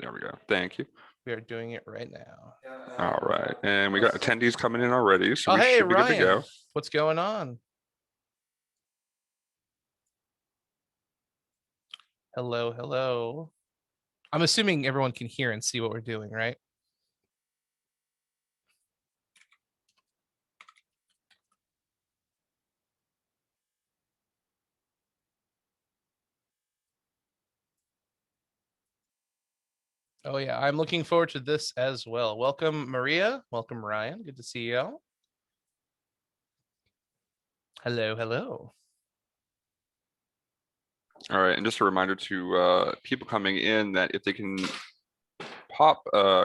There we go. Thank you. We are doing it right now. All right. And we got attendees coming in already, so we hey, should be Ryan. good to go. What's going on? Hello, hello. I'm assuming everyone can hear and see what we're doing, right? Oh yeah, I'm looking forward to this as well. Welcome, Maria. Welcome, Ryan. Good to see you. Hello, hello. All right, and just a reminder to people coming in that if they can pop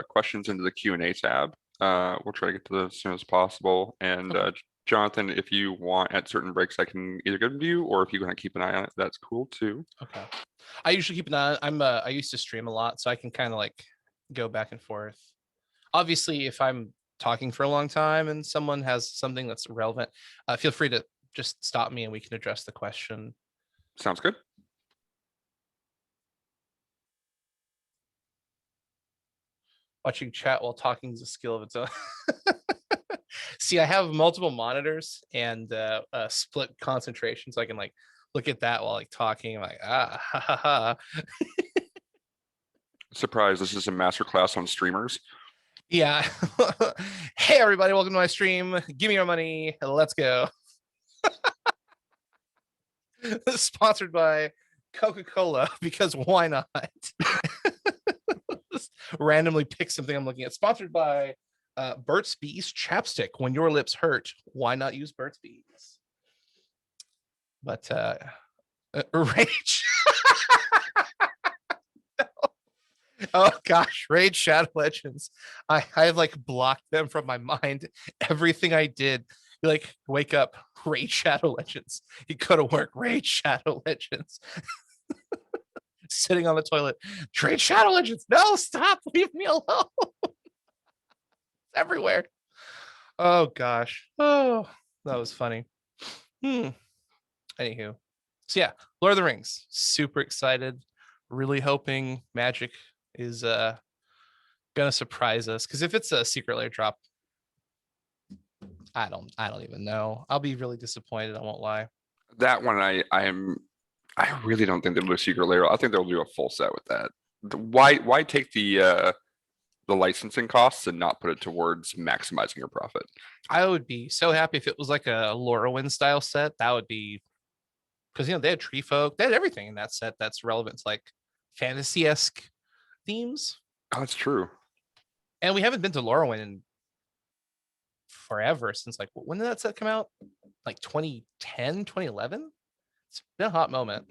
questions into the Q&A tab, we'll try to get to those as soon as possible. And Jonathan, if you want at certain breaks, I can either give them to you, or if you want to keep an eye on it, that's cool too. Okay. I usually keep an eye on. I used to stream a lot, so I can kind of like go back and forth. Obviously, if I'm talking for a long time and someone has something that's relevant, feel free to just stop me and we can address the question. Sounds good. Watching chat while talking is a skill of its own. See, I have multiple monitors and split concentration, so I can like look at that while like talking. I'm like, ha ha ha. Surprise, this is a masterclass on streamers. Yeah. Hey everybody, welcome to my stream. Give me your money. Let's go. Sponsored by Coca-Cola, because why not? Just randomly pick something I'm looking at. Sponsored by Burt's Bees chapstick. When your lips hurt, why not use Burt's Bees? But Rage. No. Oh gosh, Raid Shadow Legends. I have like blocked them from my mind. Everything I did, you like wake up, Raid Shadow Legends. You go to work, Raid Shadow Legends. Sitting on the toilet, Raid Shadow Legends. No, stop, leave me alone. It's everywhere. Oh gosh. Oh, that was funny. Anywho, so yeah, Lord of the Rings. Super excited. Really hoping Magic is gonna surprise us, because if it's a secret layer drop, I don't even know. I'll be really disappointed. I won't lie. That one, I really don't think they'll do a secret layer. I think they'll do a full set with that. Why take the licensing costs and not put it towards maximizing your profit? I would be so happy if it was like a Lorwyn style set. That would be, because they had tree folk, they had everything in that set that's relevant to like fantasy-esque themes. Oh, that's true. And we haven't been to Lorwyn in forever, since like, when did that set come out? Like 2010, 2011? It's been a hot moment.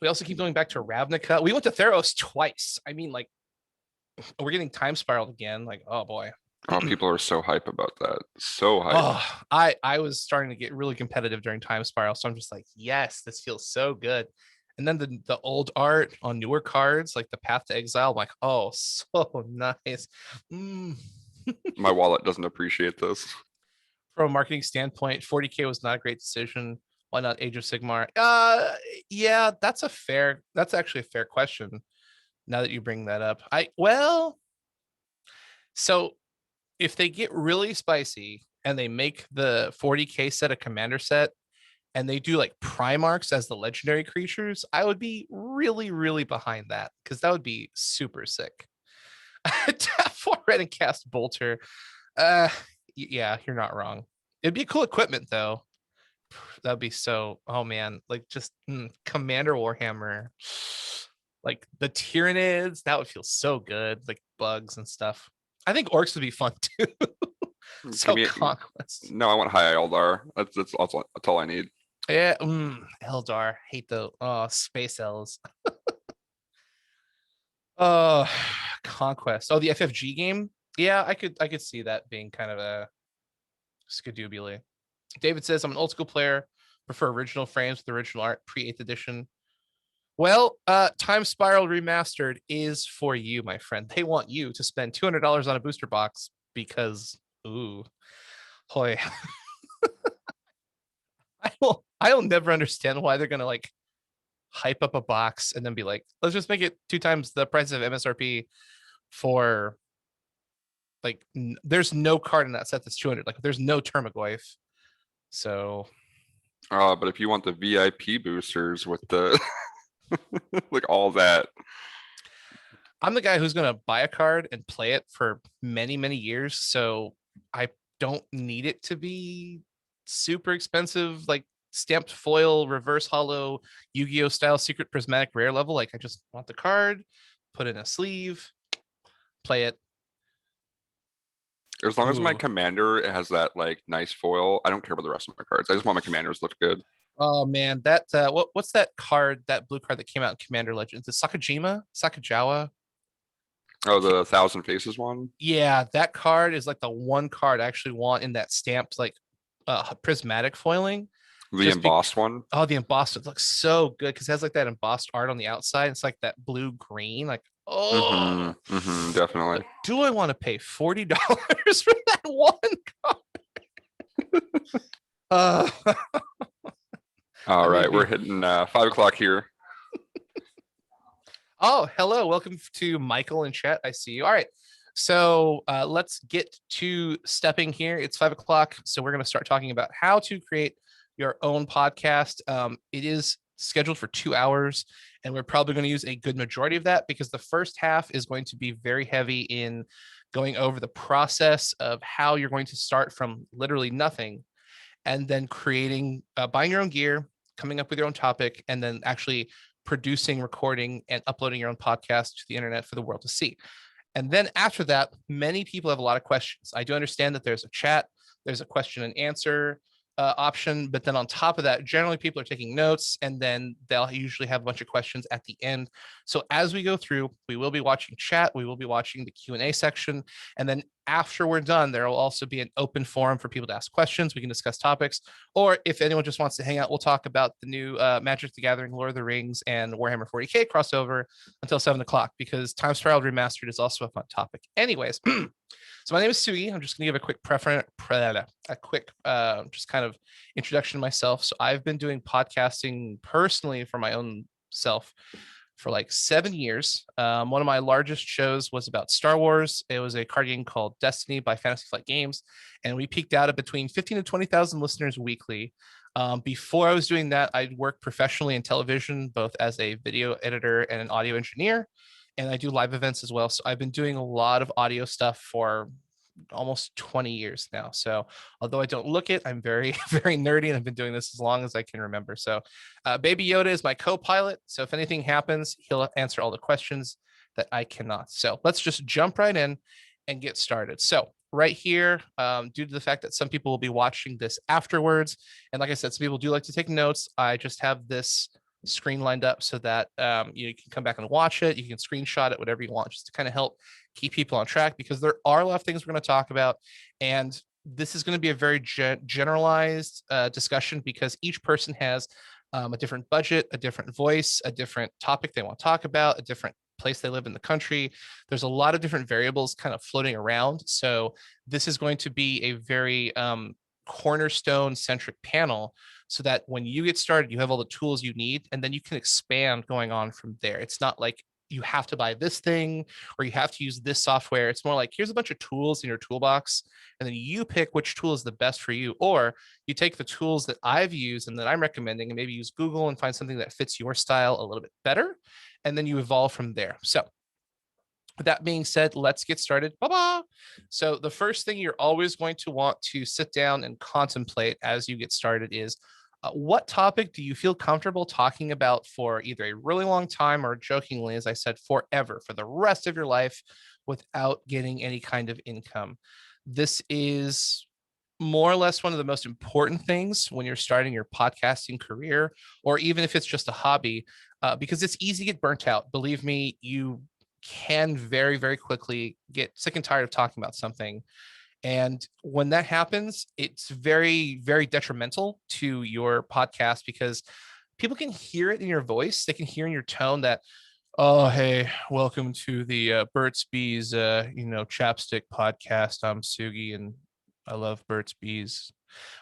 We also keep going back to Ravnica. We went to Theros twice. I mean, like, we're getting time spiraled again. Like, oh boy. Oh, people are so hype about that. So hype. Oh, I was starting to get really competitive during time spiral, so I'm just like, yes, this feels so good. And then the old art on newer cards, like the Path to Exile, I'm like, oh, so nice. My wallet doesn't appreciate this. From a marketing standpoint, 40K was not a great decision. Why not Age of Sigmar? Yeah, that's actually a fair question. Now that you bring that up, so if they get really spicy and they make the 40K set a commander set, and they do like Primarchs as the legendary creatures, I would be really, really behind that, because that would be super sick. Tap 4 red and cast Bolter. Yeah, you're not wrong. It'd be cool equipment though. That'd be so, oh man, like just Commander Warhammer, like the Tyranids, that would feel so good, like bugs and stuff. I think orcs would be fun too. So Conquest. No, I want high Eldar. That's all I need. Yeah, Eldar. Hate the space elves. Conquest. Oh, the FFG game. Yeah, I could see that being kind of a skadubule. David says, I'm an old school player, prefer original frames with original art, pre-8th edition. Well, Time Spiral Remastered is for you, my friend. They want you to spend $200 on a booster box because, ooh, hoy. I'll never understand why they're gonna like hype up a box, and then be like, let's just make it 2 times the price of MSRP for like there's no card in that set that's 200. Like there's no Termagoyf. So But if you want the VIP boosters with the like all that, I'm the guy who's going to buy a card and play it for many, many years. So I don't need it to be super expensive, like stamped foil, reverse hollow, Yu-Gi-Oh style secret prismatic rare level. Like I just want the card, put in a sleeve, play it. as long as my Ooh. commander has that like nice foil, I don't care about the rest of my cards. I just want my commanders to look good. Oh man, that what's that card? That blue card that came out in Commander Legends? The Sakajawa. I Oh, can't. the Thousand Faces one. Yeah, that card is like the one card I actually want in that stamped like prismatic foiling. The Just be embossed one. Oh, the embossed, it looks so good because it has like that embossed art on the outside. It's like that blue green. Like, oh, Definitely. but do I want to pay $40 for that one card? Uh, All I right, mean, we're hitting 5 o'clock here. oh, hello. Welcome to Michael in chat. I see you. All right. So let's get to stepping here. It's 5 o'clock. So we're going to start talking about how to create your own podcast. It is scheduled for 2 hours, and we're probably going to use a good majority of that because the first half is going to be very heavy in going over the process of how you're going to start from literally nothing and then creating, buying your own gear, coming up with your own topic, and then actually producing, recording, and uploading your own podcast to the internet for the world to see. And then after that, many people have a lot of questions. I do understand that there's a chat, there's a question and answer option, but then on top of that, generally people are taking notes, and then they'll usually have a bunch of questions at the end. So as we go through, we will be watching chat, we will be watching the Q&A section, and then after we're done, there will also be an open forum for people to ask questions. We can discuss topics, or if anyone just wants to hang out, we'll talk about the new Magic the Gathering, Lord of the Rings, and Warhammer 40K crossover until 7 o'clock, because Time Spiral Remastered is also a fun topic. Anyways, so my name is Sugi. I'm just going to give a quick just kind of introduction to myself. So I've been doing podcasting personally for my own self for like 7 years. One of my largest shows was about Star Wars. It was a card game called Destiny by Fantasy Flight Games, and we peaked out at between 15 to 20,000 listeners weekly. Before I was doing that, I worked professionally in television, both as a video editor and an audio engineer, and I do live events as well. So I've been doing a lot of audio stuff for almost 20 years now. So although I don't look it, I'm very, very nerdy, and I've been doing this as long as I can remember. So Baby Yoda is my co-pilot. So if anything happens, he'll answer all the questions that I cannot. So let's just jump right in and get started. So right here, due to the fact that some people will be watching this afterwards, and like I said, some people do like to take notes, I just have this screen lined up so that you can come back and watch it. You can screenshot it, whatever you want, just to kind of help keep people on track, because there are a lot of things we're going to talk about. And this is going to be a very generalized discussion, because each person has a different budget, a different voice, a different topic they want to talk about, a different place they live in the country. There's a lot of different variables kind of floating around. So this is going to be a very cornerstone centric panel, so that when you get started, you have all the tools you need, and then you can expand going on from there. It's not like you have to buy this thing or you have to use this software. It's more like, here's a bunch of tools in your toolbox, and then you pick which tool is the best for you. Or you take the tools that I've used and that I'm recommending, and maybe use Google and find something that fits your style a little bit better, and then you evolve from there. So with that being said, let's get started. Bye-bye. So the first thing you're always going to want to sit down and contemplate as you get started is, what topic do you feel comfortable talking about for either a really long time, or jokingly, as I said, forever, for the rest of your life, without getting any kind of income? This is more or less one of the most important things when you're starting your podcasting career, or even if it's just a hobby, because it's easy to get burnt out. Believe me, you can very, very quickly get sick and tired of talking about something. And when that happens, it's very, very detrimental to your podcast, because people can hear it in your voice. They can hear in your tone that, oh, hey, welcome to the Burt's Bees, chapstick podcast. I'm Sugi, and I love Burt's Bees.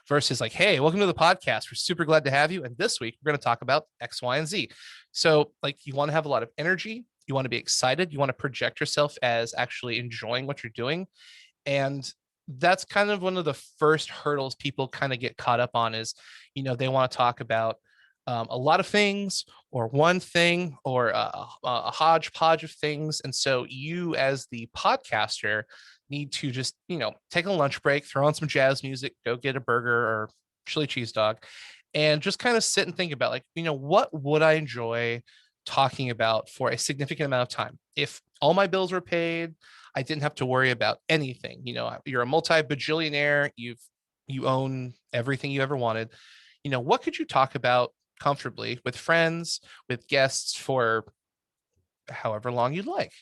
versus like, hey, welcome to the podcast. We're super glad to have you. And this week we're going to talk about X, Y, and Z. So like you want to have a lot of energy. You want to be excited. You want to project yourself as actually enjoying what you're doing. And that's kind of one of the first hurdles people kind of get caught up on is, they want to talk about a lot of things or one thing or a hodgepodge of things. And so you as the podcaster need to just, take a lunch break, throw on some jazz music, go get a burger or chili cheese dog, and just kind of sit and think about like, what would I enjoy talking about for a significant amount of time? If all my bills were paid, I didn't have to worry about anything. You're a multi-bajillionaire, you own everything you ever wanted. What could you talk about comfortably with friends, with guests for however long you'd like?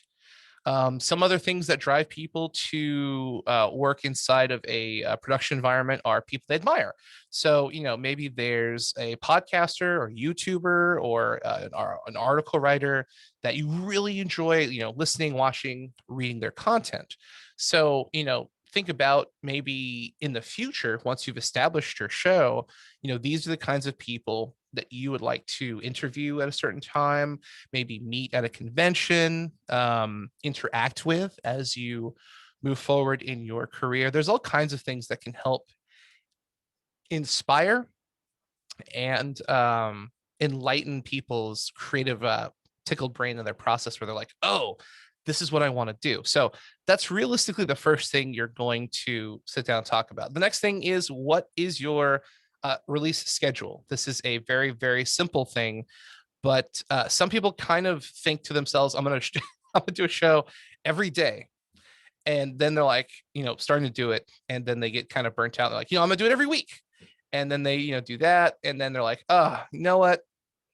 Some other things that drive people to work inside of a production environment are people they admire. So, maybe there's a podcaster or YouTuber or an article writer that you really enjoy, listening, watching, reading their content. So, think about maybe in the future, once you've established your show, these are the kinds of people that you would like to interview at a certain time, maybe meet at a convention, interact with as you move forward in your career. There's all kinds of things that can help inspire and enlighten people's creative tickled brain in their process where they're like, oh, this is what I want to do. So that's realistically the first thing you're going to sit down and talk about. The next thing is, what is your release schedule? This is a very, very simple thing, but some people kind of think to themselves, I'm going to do a show every day. And then they're like, starting to do it. And then they get kind of burnt out. They're like, I'm going to do it every week. And then they, do that. And then they're like, oh, you know what?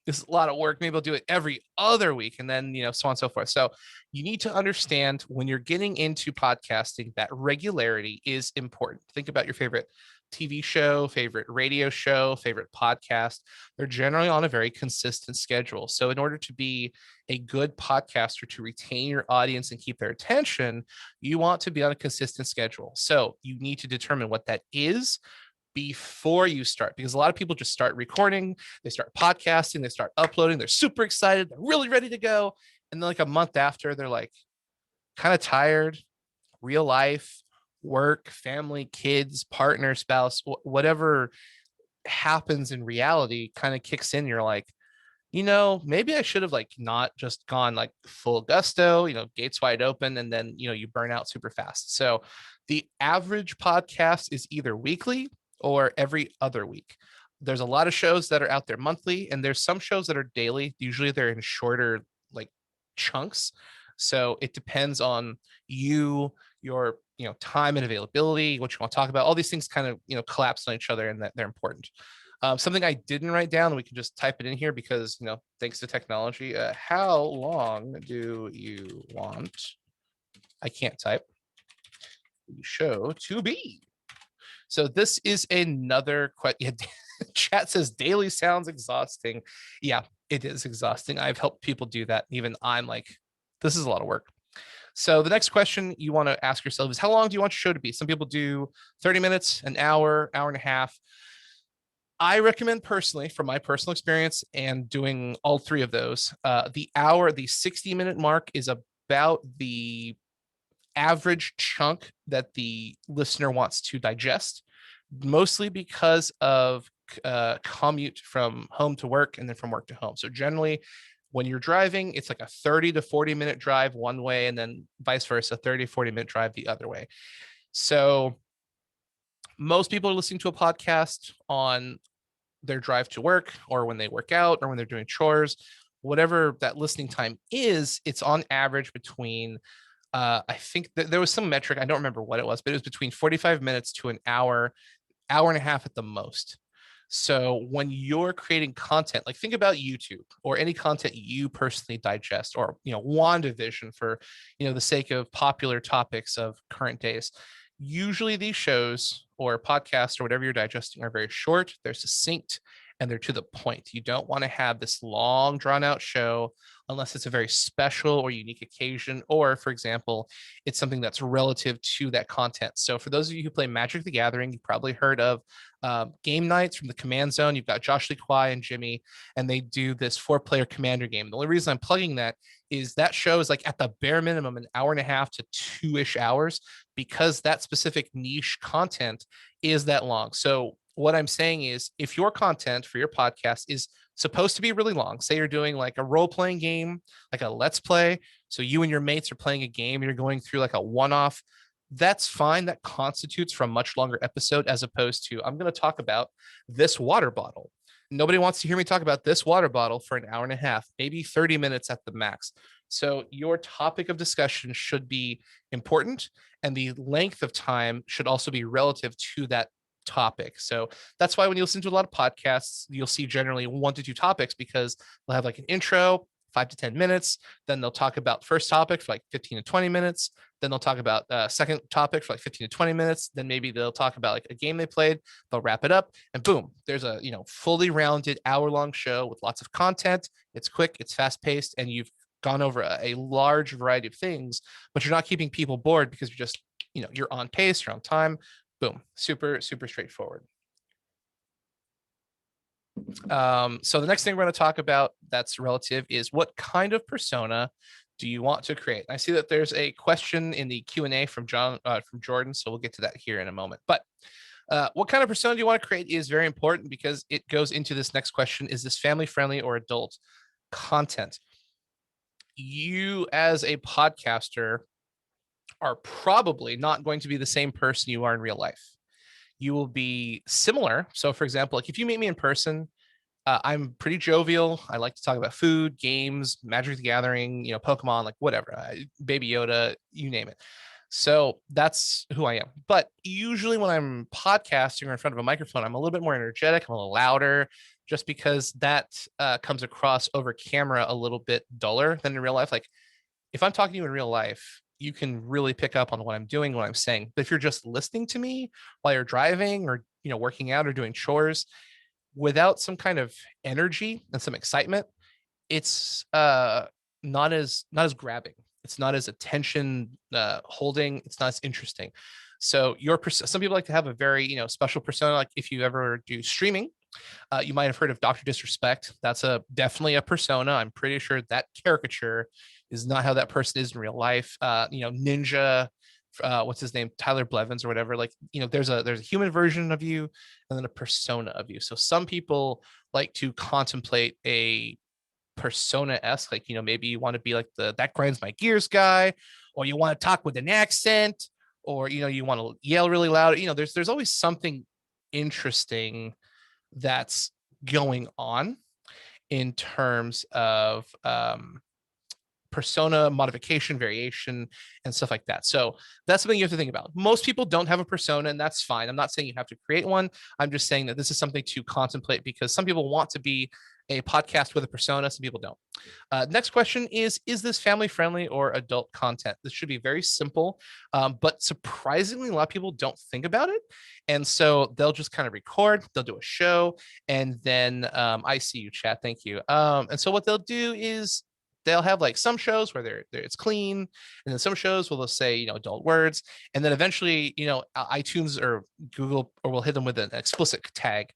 This is a lot of work. Maybe I'll do it every other week. And then, so on and so forth. So you need to understand when you're getting into podcasting that regularity is important. Think about your favorite TV show, favorite radio show, favorite podcast. They're generally on a very consistent schedule. So in order to be a good podcaster, to retain your audience and keep their attention, you want to be on a consistent schedule. So you need to determine what that is before you start, because a lot of people just start recording, they start podcasting, they start uploading, they're super excited, they're really ready to go. And then like a month after, they're like kind of tired, real life, work, family, kids, partner, spouse, whatever happens in reality kind of kicks in. You're like, maybe I should have like not just gone like full gusto, gates wide open, and then, you burn out super fast. So the average podcast is either weekly or every other week. There's a lot of shows that are out there monthly, and there's some shows that are daily. Usually they're in shorter like chunks. So it depends on your time and availability, what you want to talk about. All these things kind of collapse on each other, and that they're important. Something I didn't write down, we can just type it in here because thanks to technology. How long do you want? I can't type. The show to be. So this is another question. Chat says daily sounds exhausting. Yeah, it is exhausting. I've helped people do that. Even I'm like, this is a lot of work. So the next question you want to ask yourself is, how long do you want your show to be? Some people do 30 minutes, an hour, hour and a half. I recommend personally, from my personal experience and doing all three of those, the 60-minute mark is about the average chunk that the listener wants to digest, mostly because of commute from home to work and then from work to home. So generally, when you're driving, it's like a 30 to 40-minute drive one way, and then vice versa, 30 to 40-minute drive the other way. So most people are listening to a podcast on their drive to work, or when they work out, or when they're doing chores, whatever that listening time is. It's on average between I think that there was some metric, I don't remember what it was, but it was between 45 minutes to an hour, hour and a half at the most. So when you're creating content, like think about YouTube or any content you personally digest, or WandaVision for the sake of popular topics of current days. Usually these shows or podcasts or whatever you're digesting are very short, they're succinct, and they're to the point. You don't want to have this long drawn out show unless it's a very special or unique occasion, or for example, it's something that's relative to that content. So for those of you who play Magic the Gathering, you've probably heard of game nights from the Command Zone. You've got Josh Lee Kwai and Jimmy, and they do this 4-player commander game. The only reason I'm plugging that is that show is like at the bare minimum an hour and a half to 2-ish hours, because that specific niche content is that long. So what I'm saying is, if your content for your podcast is supposed to be really long, say you're doing like a role-playing game, like a let's play, so you and your mates are playing a game, you're going through like a one-off, that's fine. That constitutes for a much longer episode, as opposed to, I'm going to talk about this water bottle. Nobody wants to hear me talk about this water bottle for an hour and a half, maybe 30 minutes at the max. So your topic of discussion should be important, and the length of time should also be relative to that topic. So that's why when you listen to a lot of podcasts, you'll see generally 1 to 2 topics, because they'll have like an intro, 5 to 10 minutes. Then they'll talk about first topic for like 15 to 20 minutes. Then they'll talk about second topic for like 15 to 20 minutes. Then maybe they'll talk about like a game they played. They'll wrap it up, and boom, there's a fully rounded hour-long show with lots of content. It's quick, it's fast-paced, and you've gone over a large variety of things, but you're not keeping people bored because you're just you're on pace, you're on time. Boom, super straightforward. So the next thing we're going to talk about that's relative is, what kind of persona do you want to create? I see that there's a question in the Q&A from Jordan, so we'll get to that here in a moment. But what kind of persona do you want to create is very important, because it goes into this next question: is this family friendly or adult content? You as a podcaster are probably not going to be the same person you are in real life. You will be similar. So for example, like if you meet me in person, I'm pretty jovial. I like to talk about food, games, Magic the Gathering, Pokemon, like whatever, Baby Yoda, you name it. So that's who I am. But usually when I'm podcasting or in front of a microphone, I'm a little bit more energetic. I'm a little louder, just because that comes across over camera a little bit duller than in real life. Like if I'm talking to you in real life, you can really pick up on what I'm doing, what I'm saying. But if you're just listening to me while you're driving or working out or doing chores, without some kind of energy and some excitement, it's not as grabbing. It's not as attention holding. It's not as interesting. So some people like to have a very special persona. Like if you ever do streaming, you might have heard of Dr. Disrespect. That's definitely a persona. I'm pretty sure that caricature is not how that person is in real life. Ninja, what's his name, Tyler Blevins or whatever. Like there's a human version of you and then a persona of you. So some people like to contemplate a persona-esque, like maybe you want to be like that grinds my gears guy, or you want to talk with an accent, or you want to yell really loud. There's always something interesting that's going on in terms of persona modification, variation, and stuff like that. So that's something you have to think about. Most people don't have a persona, and that's fine. I'm not saying you have to create one. I'm just saying that this is something to contemplate, because some people want to be a podcast with a persona, some people don't. Next question is this family friendly or adult content? This should be very simple, but surprisingly, a lot of people don't think about it. And so they'll just kind of record, they'll do a show, and then I see you, chat, thank you. And so what they'll do is they'll have like some shows where it's clean, and then some shows where they'll say adult words, and then eventually iTunes or Google or will hit them with an explicit tag.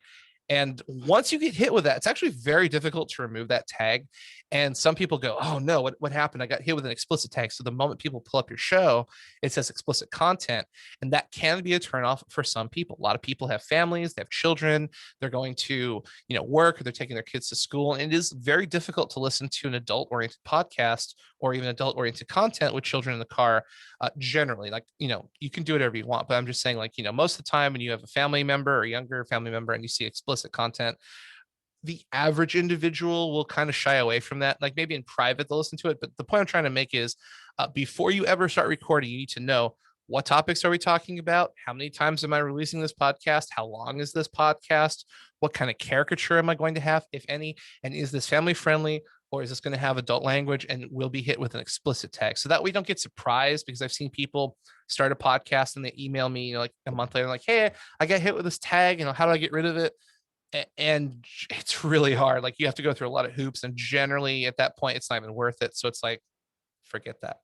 And once you get hit with that, it's actually very difficult to remove that tag. And some people go, oh no, what happened? I got hit with an explicit tag. So the moment people pull up your show, it says explicit content. And that can be a turnoff for some people. A lot of people have families, they have children, they're going to, work, or they're taking their kids to school. And it is very difficult to listen to an adult-oriented podcast or even adult-oriented content with children in the car. Generally, like, you can do whatever you want, but I'm just saying, like, most of the time when you have a family member or a younger family member and you see explicit content, the average individual will kind of shy away from that. Like maybe in private they'll listen to it, but the point I'm trying to make is before you ever start recording, you need to know, what topics are we talking about? How many times am I releasing this podcast? How long is this podcast? What kind of caricature am I going to have, if any? And is this family friendly, or is this going to have adult language and will be hit with an explicit tag, so that we don't get surprised? Because I've seen people start a podcast and they email me like a month later, like, hey, I got hit with this tag, how do I get rid of it? And it's really hard. Like you have to go through a lot of hoops, and generally at that point, it's not even worth it. So it's like, forget that.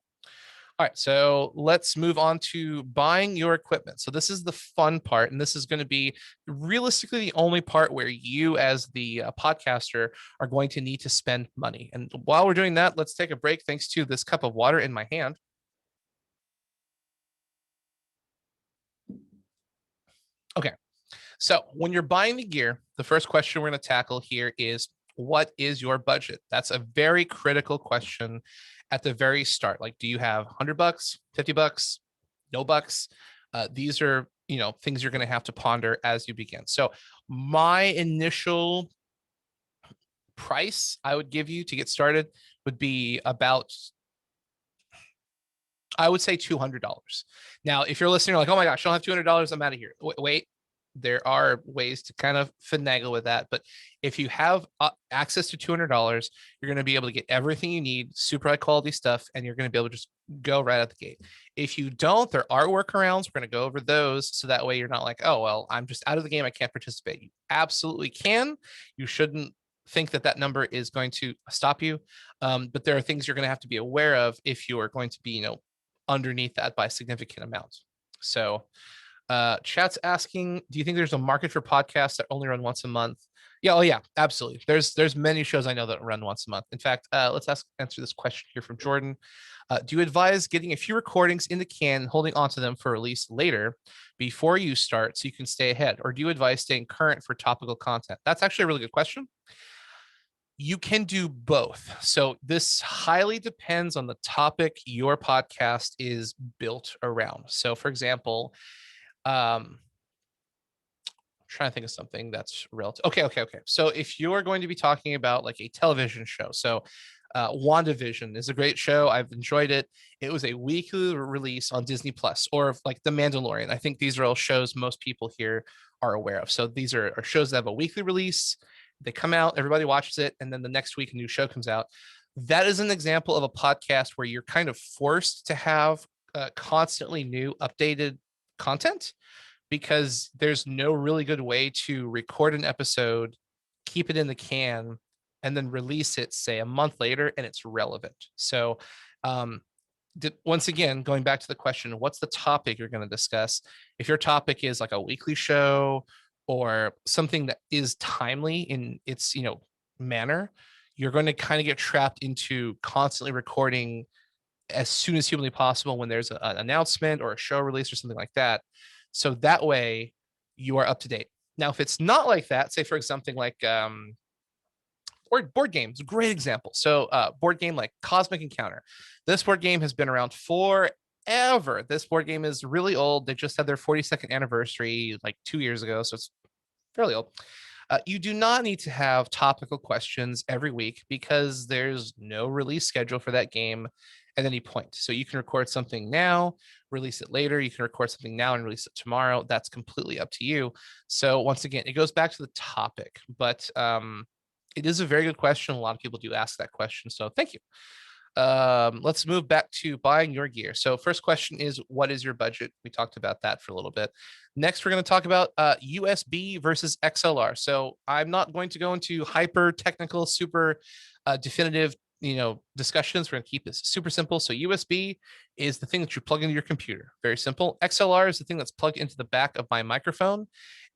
All right, so let's move on to buying your equipment. So this is the fun part, and this is going to be realistically the only part where you as the podcaster are going to need to spend money. And while we're doing that, let's take a break thanks to this cup of water in my hand. Okay, so when you're buying the gear, the first question we're going to tackle here is, what is your budget? That's a very critical question at the very start. Like, do you have $100, $50, no bucks? These are, things you're going to have to ponder as you begin. So my initial price I would give you to get started would be about, I would say $200. Now, if you're listening, you're like, oh my gosh, I don't have $200, I'm out of here. Wait, there are ways to kind of finagle with that. But if you have access to $200, you're going to be able to get everything you need, super high quality stuff, and you're going to be able to just go right out the gate. If you don't, there are workarounds. We're going to go over those. So that way you're not like, oh, well, I'm just out of the game, I can't participate. You absolutely can. You shouldn't think that that number is going to stop you. But there are things you're going to have to be aware of if you are going to be, underneath that by a significant amount. So chat's asking, do you think there's a market for podcasts that only run once a month? Yeah, oh yeah, absolutely. There's many shows I know that run once a month. In fact, let's answer this question here from Jordan. Do you advise getting a few recordings in the can, holding onto them for release later before you start so you can stay ahead? Or do you advise staying current for topical content? That's actually a really good question. You can do both. So this highly depends on the topic your podcast is built around. So for example, I'm trying to think of something that's relative. Okay. So if you're going to be talking about like a television show, so WandaVision is a great show. I've enjoyed it. It was a weekly release on Disney Plus, or like The Mandalorian. I think these are all shows most people here are aware of. So these are shows that have a weekly release. They come out, everybody watches it, and then the next week a new show comes out. That is an example of a podcast where you're kind of forced to have constantly new updated content, because there's no really good way to record an episode, keep it in the can, and then release it, say, a month later, and it's relevant. So once again, going back to the question, what's the topic you're going to discuss? If your topic is like a weekly show or something that is timely in its, manner, you're going to kind of get trapped into constantly recording as soon as humanly possible when there's an announcement or a show release or something like that. So that way you are up to date. Now, if it's not like that, say for something like or board games, great example. So board game like Cosmic Encounter. This board game has been around forever. This board game is really old. They just had their 42nd anniversary like 2 years ago. So it's fairly old. You do not need to have topical questions every week because there's no release schedule for that game at any point. So you can record something now, release it later. You can record something now and release it tomorrow. That's completely up to you. So once again, it goes back to the topic, but it is a very good question. A lot of people do ask that question. So thank you. Let's move back to buying your gear. So first question is, what is your budget? We talked about that for a little bit. Next, we're going to talk about USB versus XLR. So I'm not going to go into hyper technical, super definitive, discussions. We're going to keep this super simple. So USB is the thing that you plug into your computer. Very simple. XLR is the thing that's plugged into the back of my microphone,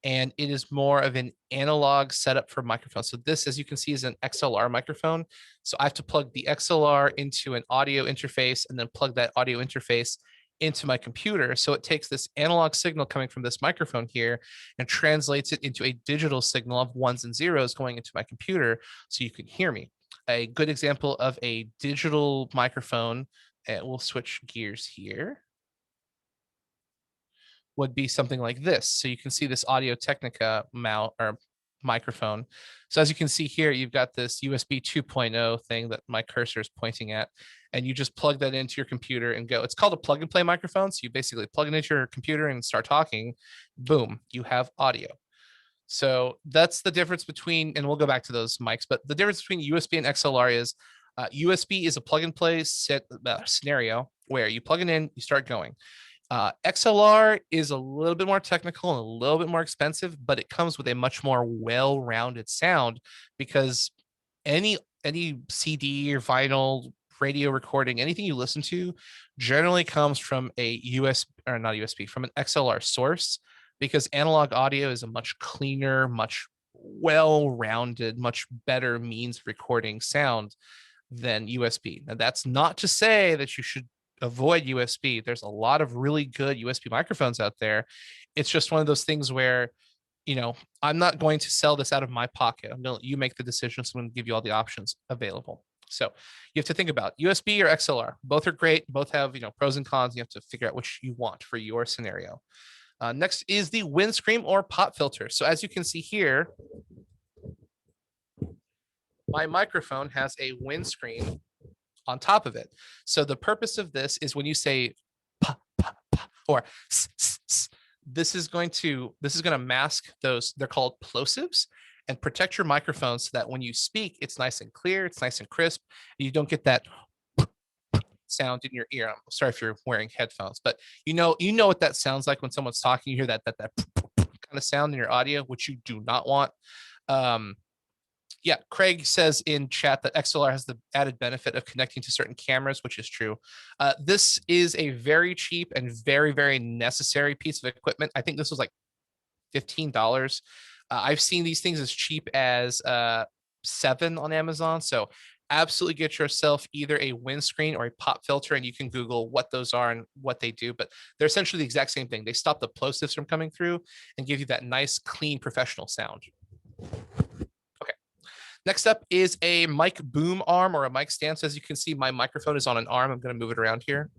and it is more of an analog setup for microphones. So this, as you can see, is an XLR microphone. So I have to plug the XLR into an audio interface and then plug that audio interface into my computer. So it takes this analog signal coming from this microphone here and translates it into a digital signal of ones and zeros going into my computer so you can hear me. A good example of a digital microphone, and we'll switch gears here, would be something like this. So you can see this Audio Technica mount or microphone. So as you can see here, you've got this USB 2.0 thing that my cursor is pointing at, and you just plug that into your computer and go. It's called a plug and play microphone. So you basically plug it into your computer and start talking. Boom, you have audio. So that's the difference between, and we'll go back to those mics, but the difference between USB and XLR is USB is a plug and play scenario where you plug it in, you start going. XLR is a little bit more technical and a little bit more expensive, but it comes with a much more well-rounded sound because any CD or vinyl radio recording, anything you listen to generally comes from a USB or not USB, from an XLR source because analog audio is a much cleaner, much well-rounded, much better means of recording sound than USB. Now, that's not to say that you should avoid USB. There's a lot of really good USB microphones out there. It's just one of those things where, I'm not going to sell this out of my pocket. I'm going to let you make the decision. So I'm going to give you all the options available. So you have to think about USB or XLR. Both are great. Both have, pros and cons. You have to figure out which you want for your scenario. Next is the windscreen or pop filter. So as you can see here, my microphone has a windscreen on top of it. So the purpose of this is when you say pa, pa, pa, or s, s, s, this is going to mask those. They're called plosives and protect your microphone so that when you speak, it's nice and clear, it's nice and crisp. You don't get that sound in your ear. I'm sorry if you're wearing headphones, but you know what that sounds like when someone's talking. You hear that kind of sound in your audio, which you do not want. Yeah, Craig says in chat that XLR has the added benefit of connecting to certain cameras, which is true. This is a very cheap and very, very necessary piece of equipment. I think this was like $15. I've seen these things as cheap as $7 on Amazon. So absolutely get yourself either a windscreen or a pop filter, and you can Google what those are and what they do. But they're essentially the exact same thing. They stop the plosives from coming through and give you that nice, clean, professional sound. Next up is a mic boom arm or a mic stand. So as you can see, my microphone is on an arm. I'm going to move it around here.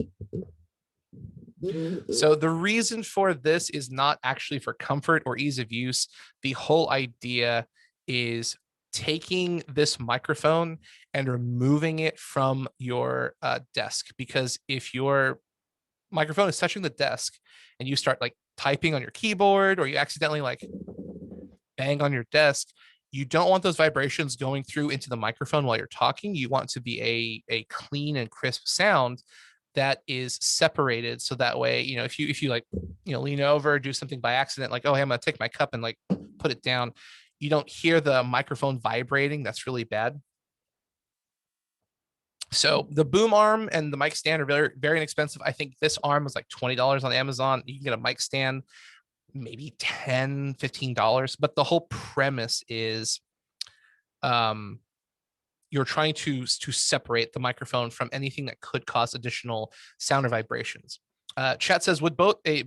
So the reason for this is not actually for comfort or ease of use. The whole idea is taking this microphone and removing it from your desk, because if your microphone is touching the desk and you start like typing on your keyboard or you accidentally like bang on your desk, you don't want those vibrations going through into the microphone while you're talking. You want to be a clean and crisp sound that is separated. So that way, if you like, lean over, do something by accident, like, oh, hey, I'm going to take my cup and like put it down, you don't hear the microphone vibrating. That's really bad. So the boom arm and the mic stand are very, very inexpensive. I think this arm was like $20 on Amazon. You can get a mic stand maybe $10, $15. But the whole premise is you're trying to separate the microphone from anything that could cause additional sound or vibrations. Chat says, would both a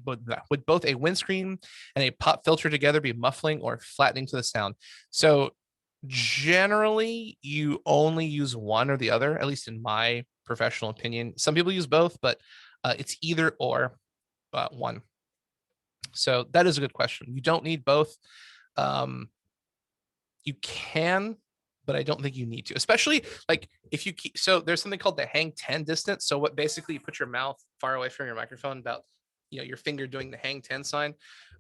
windscreen and a pop filter together be muffling or flattening to the sound? So generally, you only use one or the other, at least in my professional opinion. Some people use both, but it's either or one. So that is a good question. You don't need both. You can, but I don't think you need to, especially like if you keep, so there's something called the hang 10 distance. So what basically you put your mouth far away from your microphone, about, your finger doing the hang 10 sign.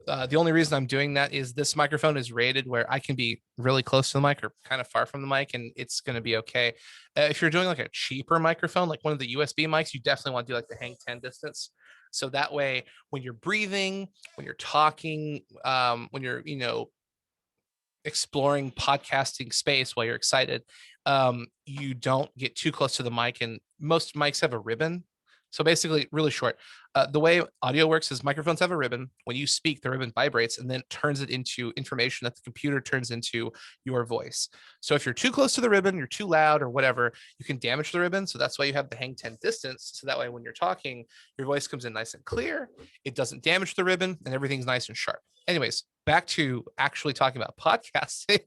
The only reason I'm doing that is this microphone is rated where I can be really close to the mic or kind of far from the mic, and it's going to be okay. If you're doing like a cheaper microphone, like one of the USB mics, you definitely want to do like the hang 10 distance. So that way, when you're breathing, when you're talking, when you're, exploring podcasting space while you're excited, you don't get too close to the mic. And most mics have a ribbon. So basically, really short. The way audio works is microphones have a ribbon. When you speak, the ribbon vibrates and then turns it into information that the computer turns into your voice. So if you're too close to the ribbon, you're too loud or whatever, you can damage the ribbon. So that's why you have the hang 10 distance. So that way, when you're talking, your voice comes in nice and clear. It doesn't damage the ribbon and everything's nice and sharp. Anyways, back to actually talking about podcasting.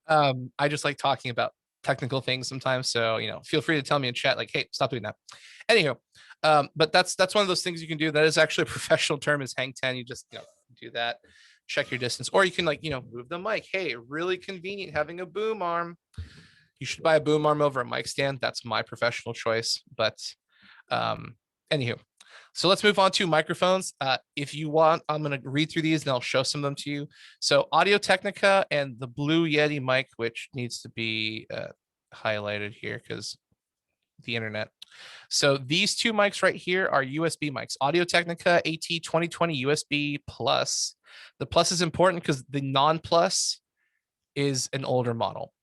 I just like talking about technical things sometimes. So, feel free to tell me in chat, like, hey, stop doing that. Anyhow, but that's one of those things you can do. That is actually a professional term, is hang 10. You just, do that, check your distance, or you can like, move the mic. Hey, really convenient having a boom arm. You should buy a boom arm over a mic stand. That's my professional choice. But anywho, so let's move on to microphones. If you want, I'm going to read through these and I'll show some of them to you. So Audio Technica and the Blue Yeti mic, which needs to be highlighted here because the internet. So these two mics right here are USB mics, Audio Technica AT 2020 USB Plus. The Plus is important because the non-Plus is an older model.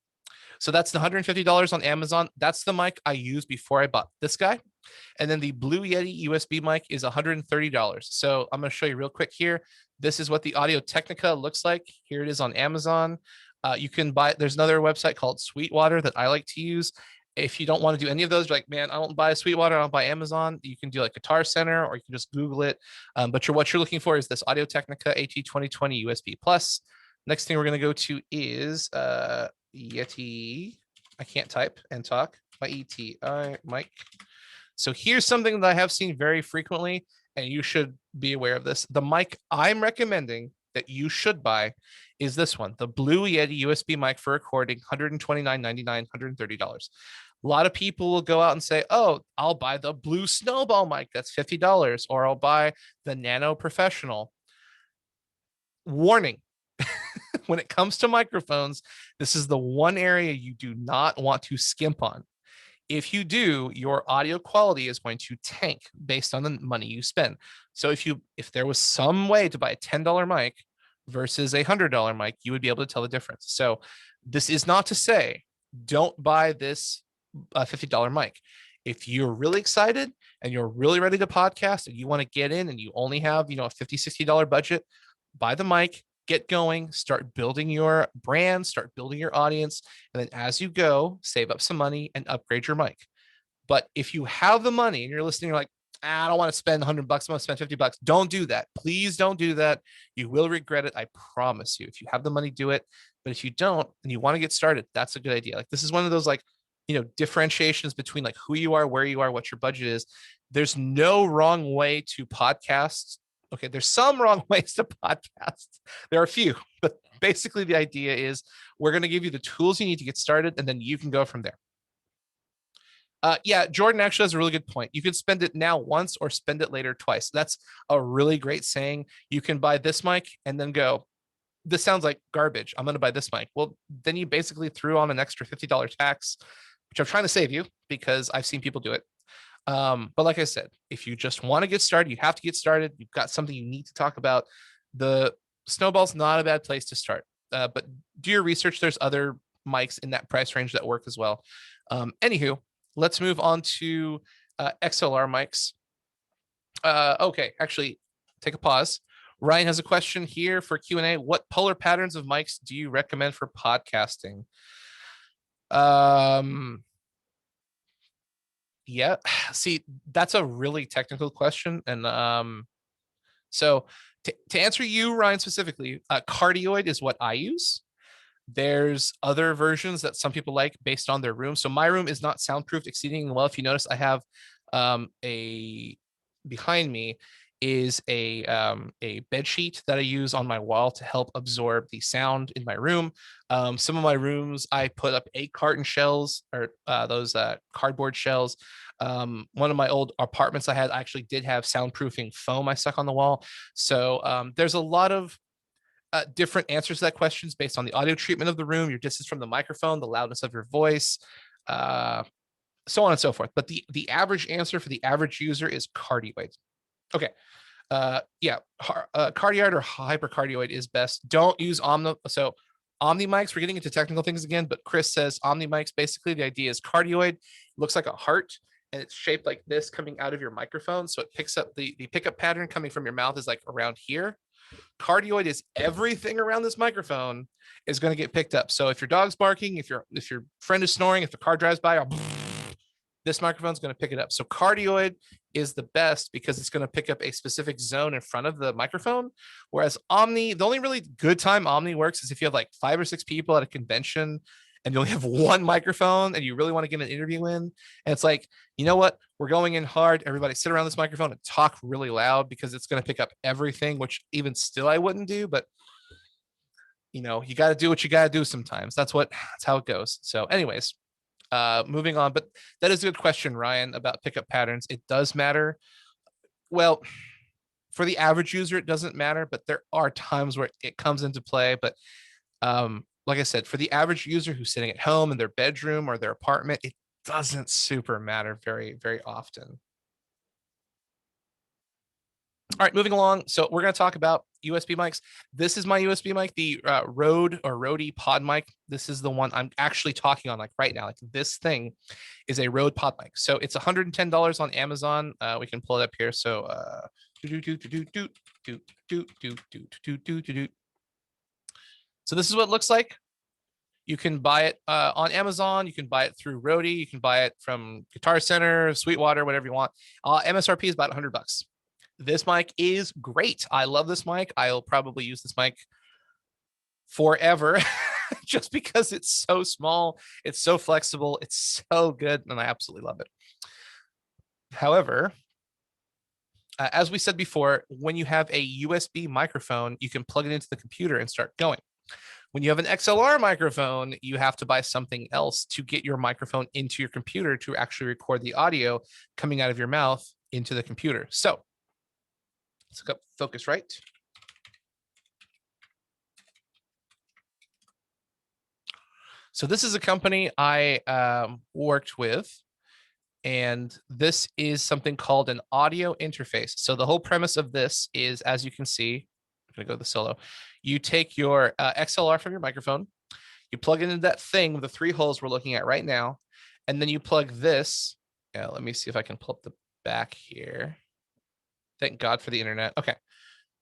So that's the $150 on Amazon. That's the mic I used before I bought this guy. And then the Blue Yeti USB mic is $130. So I'm going to show you real quick here. This is what the Audio Technica looks like. Here it is on Amazon. You can buy, there's another website called Sweetwater that I like to use. If you don't want to do any of those, you're like, man, I don't buy Sweetwater, I'll buy Amazon. You can do like Guitar Center, or you can just Google it. But what you're looking for is this Audio Technica AT 2020 USB Plus. Next thing we're going to go to is Yeti. I can't type and talk. My ETI mic. So here's something that I have seen very frequently, and you should be aware of this. The mic I'm recommending that you should buy is this one, the Blue Yeti USB mic for recording, $129.99, $130. A lot of people will go out and say, oh, I'll buy the Blue Snowball mic, that's $50, or I'll buy the Nano Professional. Warning, when it comes to microphones, this is the one area you do not want to skimp on. If you do, your audio quality is going to tank based on the money you spend. So if there was some way to buy a $10 mic versus a $100 mic, you would be able to tell the difference. So this is not to say don't buy this $50 mic. If you're really excited and you're really ready to podcast and you want to get in and you only have, a $50, $60 budget, buy the mic, get going, start building your brand, start building your audience. And then as you go, save up some money and upgrade your mic. But if you have the money and you're listening, you're like, I don't want to spend $100, I want to spend $50. Don't do that. Please don't do that. You will regret it. I promise you. If you have the money, do it. But if you don't and you want to get started, that's a good idea. Like this is one of those differentiations between like who you are, where you are, what your budget is. There's no wrong way to podcast. Okay, there's some wrong ways to podcast. There are a few, but basically the idea is we're going to give you the tools you need to get started, and then you can go from there. Yeah, Jordan actually has a really good point. You can spend it now once or spend it later twice. That's a really great saying. You can buy this mic and then go, this sounds like garbage, I'm going to buy this mic. Well, then you basically threw on an extra $50 tax, which I'm trying to save you because I've seen people do it. But like I said, if you just want to get started, you have to get started. You've got something you need to talk about. The Snowball's not a bad place to start, but do your research. There's other mics in that price range that work as well. Anywho, let's move on to XLR mics. Okay, actually, take a pause. Ryan has a question here for Q&A. What polar patterns of mics do you recommend for podcasting? Yeah, see, that's a really technical question. And so to answer you, Ryan, specifically, cardioid is what I use. There's other versions that some people like based on their room. So my room is not soundproofed exceedingly well. If you notice, I have behind me is a bed sheet that I use on my wall to help absorb the sound in my room. Some of my rooms, I put up 8 carton shells, or those cardboard shells. One of my old apartments I actually did have soundproofing foam I stuck on the wall. So there's a lot of different answers to that questions based on the audio treatment of the room, your distance from the microphone, the loudness of your voice, so on and so forth. But the average answer for the average user is cardioid. Okay. Yeah, cardioid or hypercardioid is best. Don't use Omni. So Omni mics, we're getting into technical things again, but Chris says Omni mics, basically the idea is cardioid, looks like a heart, and it's shaped like this coming out of your microphone. So it picks up the pickup pattern coming from your mouth is like around here. Cardioid is everything around this microphone is going to get picked up. So if your dog's barking, if your friend is snoring, if the car drives by, this microphone is going to pick it up. So cardioid is the best because it's going to pick up a specific zone in front of the microphone. Whereas Omni, the only really good time Omni works is if you have like 5 or 6 people at a convention and you only have one microphone and you really want to get an interview in. And it's like, you know what? We're going in hard. Everybody sit around this microphone and talk really loud because it's going to pick up everything, which even still I wouldn't do. But, you got to do what you got to do sometimes. That's how it goes. So anyways, moving on. But that is a good question, Ryan, about pickup patterns. It does matter. Well, for the average user, it doesn't matter, but there are times where it comes into play. But like I said, for the average user who's sitting at home in their bedroom or their apartment, it doesn't super matter very, very often. All right, moving along. So we're going to talk about USB mics. This is my USB mic, the Rode or Rode Pod mic. This is the one I'm actually talking on like right now. Like this thing is a Rode Pod mic. So it's $110 on Amazon. We can pull it up here. So so this is what it looks like. You can buy it on Amazon. You can buy it through Rode. You can buy it from Guitar Center, Sweetwater, whatever you want. MSRP is about $100. This mic is great. I love this mic. I'll probably use this mic forever just because it's so small. It's so flexible. It's so good. And I absolutely love it. However, as we said before, when you have a USB microphone, you can plug it into the computer and start going. When you have an XLR microphone, you have to buy something else to get your microphone into your computer to actually record the audio coming out of your mouth into the computer. So let's look up Focusrite. So this is a company I worked with, and this is something called an audio interface. So the whole premise of this is, as you can see, I'm going to go to the solo. You take your XLR from your microphone, you plug it into that thing with the 3 holes we're looking at right now, and then you plug this. Yeah, let me see if I can pull up the back here. Thank God for the internet. Okay.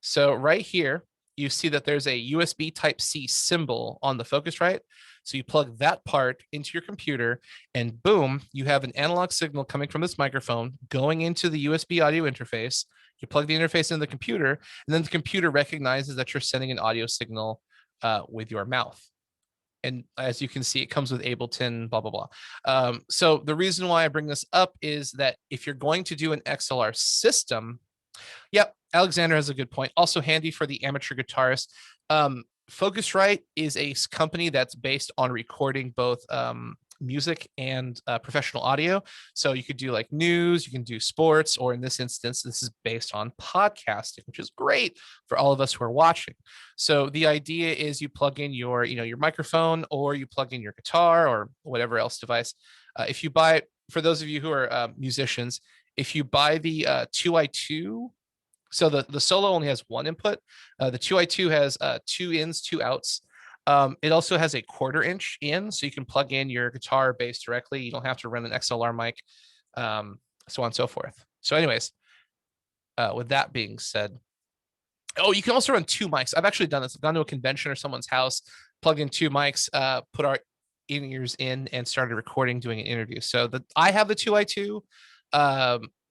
So right here, you see that there's a USB Type-C symbol on the Focusrite. So you plug that part into your computer and boom, you have an analog signal coming from this microphone going into the USB audio interface. You plug the interface into the computer, and then the computer recognizes that you're sending an audio signal with your mouth. And as you can see, it comes with Ableton, blah, blah, blah. So the reason why I bring this up is that if you're going to do an XLR system, yep, Alexander has a good point. Also handy for the amateur guitarist. Focusrite is a company that's based on recording both music and professional audio. So you could do like news, you can do sports, or in this instance, this is based on podcasting, which is great for all of us who are watching. So the idea is you plug in your, your microphone, or you plug in your guitar or whatever else device. If you buy it, for those of you who are musicians, if you buy the 2i2, so the solo only has 1 input. The 2i2 has 2 ins, 2 outs. It also has a 1/4 inch in, so you can plug in your guitar or bass directly. You don't have to run an XLR mic, so on and so forth. So anyways, with that being said, oh, you can also run 2 mics. I've actually done this. I've gone to a convention or someone's house, plugged in 2 mics, put our in-ears in, and started recording, doing an interview. So I have the 2i2.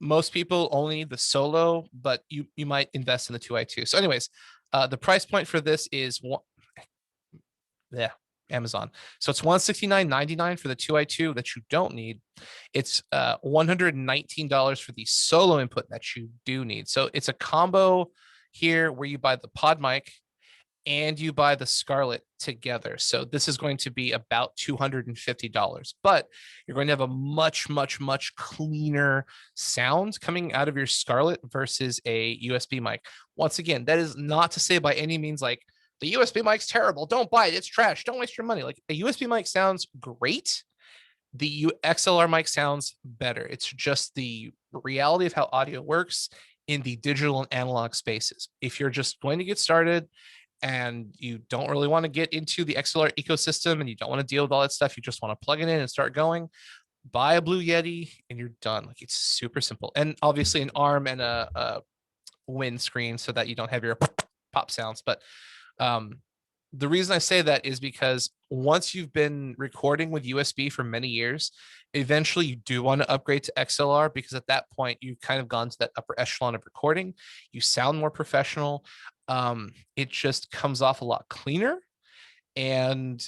Most people only need the solo, but you might invest in the 2i2. So anyways, the price point for this is Amazon. So it's $169.99 for the 2i2 that you don't need. It's $119 for the solo input that you do need. So it's a combo here where you buy the pod mic and you buy the Scarlett together. So this is going to be about $250, but you're going to have a much, much, much cleaner sound coming out of your Scarlett versus a USB mic. Once again, that is not to say by any means like the USB mic's terrible, don't buy it, it's trash, don't waste your money. Like a USB mic sounds great. The XLR mic sounds better. It's just the reality of how audio works in the digital and analog spaces. If you're just going to get started and you don't really want to get into the XLR ecosystem and you don't want to deal with all that stuff, you just want to plug it in and start going, buy a Blue Yeti and you're done. Like it's super simple. And obviously an arm and a windscreen so that you don't have your pop sounds. But the reason I say that is because once you've been recording with USB for many years, eventually you do want to upgrade to XLR, because at that point you've kind of gone to that upper echelon of recording. You sound more professional. It just comes off a lot cleaner, and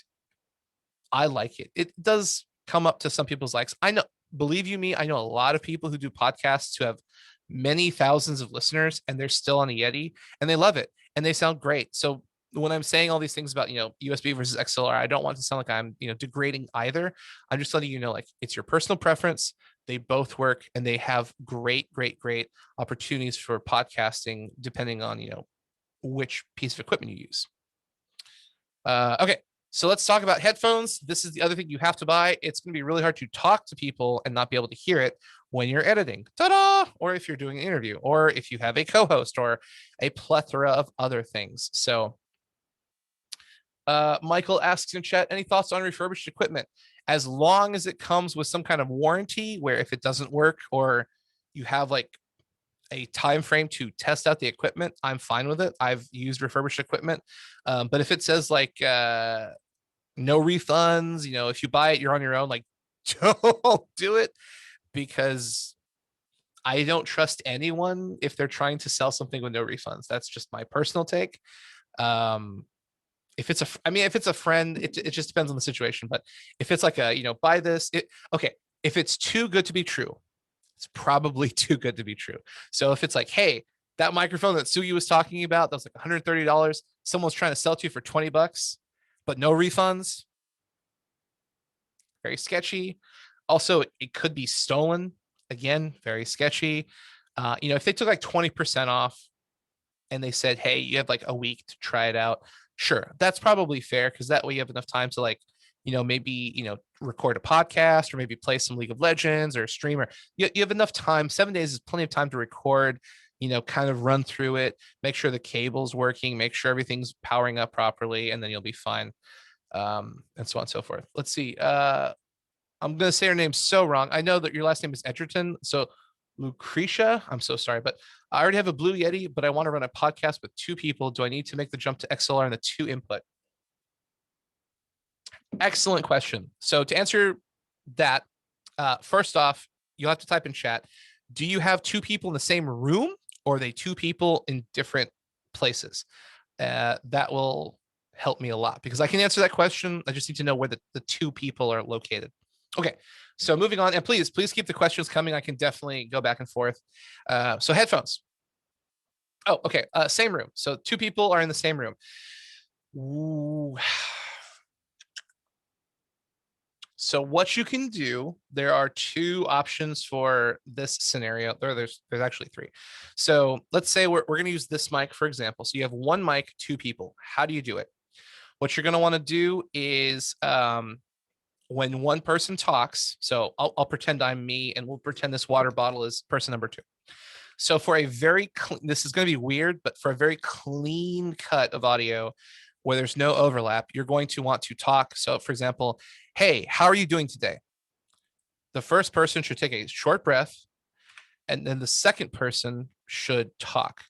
I like it. It does come up to some people's likes. I know, believe you me, I know a lot of people who do podcasts who have many thousands of listeners and they're still on a Yeti and they love it and they sound great. So when I'm saying all these things about, USB versus XLR, I don't want to sound like I'm, degrading either. I'm just letting you know, like, it's your personal preference. They both work and they have great, great, great opportunities for podcasting, depending on, which piece of equipment you use. Okay. So let's talk about headphones. This is the other thing you have to buy. It's going to be really hard to talk to people and not be able to hear it when you're editing. Ta-da! Or if you're doing an interview, or if you have a co-host or a plethora of other things. So Michael asks in chat, any thoughts on refurbished equipment? As long as it comes with some kind of warranty, where if it doesn't work or you have like a time frame to test out the equipment, I'm fine with it. I've used refurbished equipment, but if it says like no refunds, if you buy it, you're on your own. Like, don't do it, because I don't trust anyone if they're trying to sell something with no refunds. That's just my personal take. If it's if it's a friend, it just depends on the situation. But if it's like buy this, okay. If it's too good to be true, it's probably too good to be true. So if it's like, hey, that microphone that Sugi was talking about, that was like $130, someone's trying to sell to you for $20, but no refunds, very sketchy. Also, it could be stolen. Again, very sketchy. If they took like 20% off and they said, hey, you have like a week to try it out, sure, that's probably fair, because that way you have enough time to like, maybe, record a podcast or maybe play some League of Legends or stream, or you have enough time. 7 days is plenty of time to record, kind of run through it, make sure the cable's working, make sure everything's powering up properly, and then you'll be fine. And so on and so forth. Let's see. I'm going to say her name so wrong. I know that your last name is Edgerton. So Lucretia, I'm so sorry, but I already have a Blue Yeti, but I want to run a podcast with 2 people. Do I need to make the jump to XLR and the 2 input? Excellent question. So to answer that, first off, you'll have to type in chat. Do you have 2 people in the same room, or are they 2 people in different places? That will help me a lot, because I can answer that question. I just need to know where the 2 people are located. Okay, so moving on, and please keep the questions coming. I can definitely go back and forth. So headphones. Oh, okay. Same room. So 2 people are in the same room. Ooh. So what you can do, there are 2 options for this scenario. There's actually 3. So let's say we're going to use this mic, for example. So you have 1 mic, 2 people. How do you do it? What you're going to want to do is when one person talks, so I'll pretend I'm me, and we'll pretend this water bottle is person number 2. So for a very this is going to be weird, but for a very clean cut of audio where there's no overlap, you're going to want to talk. So for example, hey, how are you doing today? The first person should take a short breath, and then the second person should talk.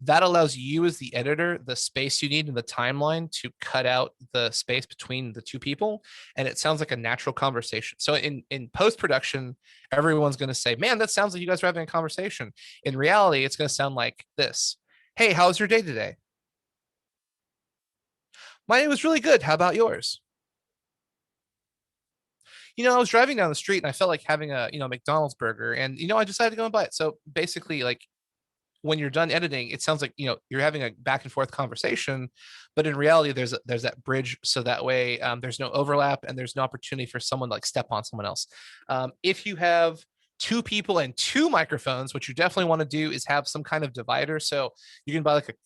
That allows you as the editor the space you need in the timeline to cut out the space between the 2 people, and it sounds like a natural conversation. So in post-production, everyone's going to say, man, that sounds like you guys are having a conversation. In reality, it's going to sound like this. Hey, how's your day today? My day was really good. How about yours? I was driving down the street and I felt like having a, McDonald's burger, and, I decided to go and buy it. So basically, like, when you're done editing, it sounds like, you're having a back and forth conversation, but in reality, there's that bridge. So that way there's no overlap and there's no opportunity for someone to like step on someone else. If you have 2 people and 2 microphones, what you definitely want to do is have some kind of divider. So you can buy like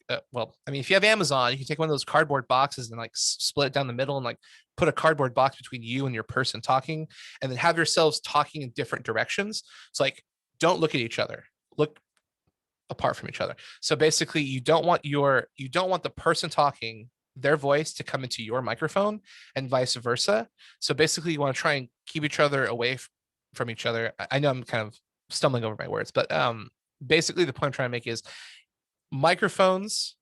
if you have Amazon, you can take one of those cardboard boxes and like split it down the middle and like put a cardboard box between you and your person talking, and then have yourselves talking in different directions. So like, don't look at each other. Look apart from each other. So basically, you don't want the person talking, their voice, to come into your microphone, and vice versa. So basically, you want to try and keep each other away from each other. I know I'm kind of stumbling over my words, but basically the point I'm trying to make is microphones.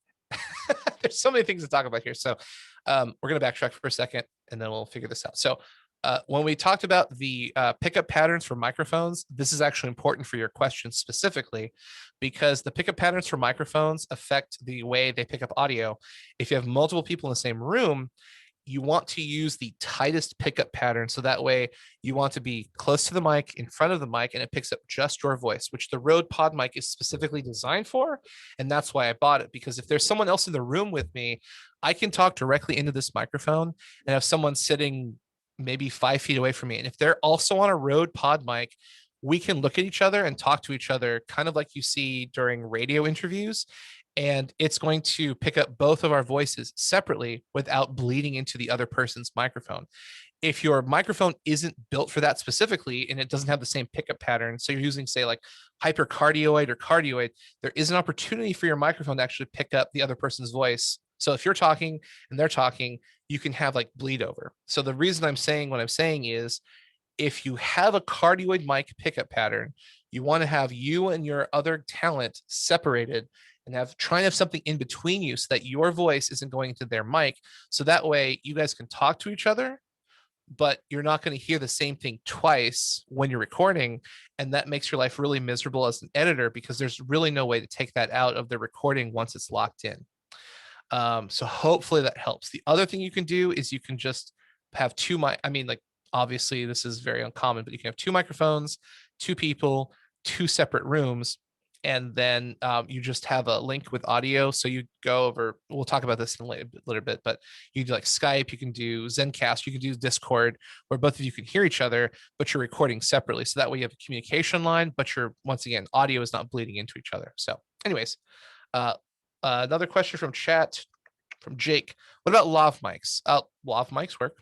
There's so many things to talk about here. So we're going to backtrack for a second and then we'll figure this out. So when we talked about the pickup patterns for microphones, this is actually important for your question specifically, because the pickup patterns for microphones affect the way they pick up audio. If you have multiple people in the same room, you want to use the tightest pickup pattern. So that way you want to be close to the mic, in front of the mic, and it picks up just your voice, which the Rode Pod mic is specifically designed for. And that's why I bought it, because if there's someone else in the room with me, I can talk directly into this microphone and have someone sitting maybe 5 feet away from me. And if they're also on a Rode Pod mic, we can look at each other and talk to each other, kind of like you see during radio interviews. and it's going to pick up both of our voices separately without bleeding into the other person's microphone. If your microphone isn't built for that specifically and it doesn't have the same pickup pattern, so you're using, say, like hypercardioid or cardioid, there is an opportunity for your microphone to actually pick up the other person's voice. So if you're talking and they're talking, you can have like bleed over. So the reason I'm saying what I'm saying is, if you have a cardioid mic pickup pattern, you want to have you and your other talent separated and try and have something in between you so that your voice isn't going into their mic. So that way you guys can talk to each other, but you're not going to hear the same thing twice when you're recording. And that makes your life really miserable as an editor, because there's really no way to take that out of the recording once it's locked in. So hopefully that helps. The other thing you can do is you can just have two mic. I mean, like, obviously this is very uncommon, but you can have two microphones, two people, two separate rooms, and then you just have a link with audio. So you go over, we'll talk about this in a little bit, but you do like Skype, you can do Zencaster, you can do Discord, where both of you can hear each other, but you're recording separately. So that way you have a communication line, but once again, audio is not bleeding into each other. So anyways, another question from chat from Jake. What about lav mics? Lav mics work.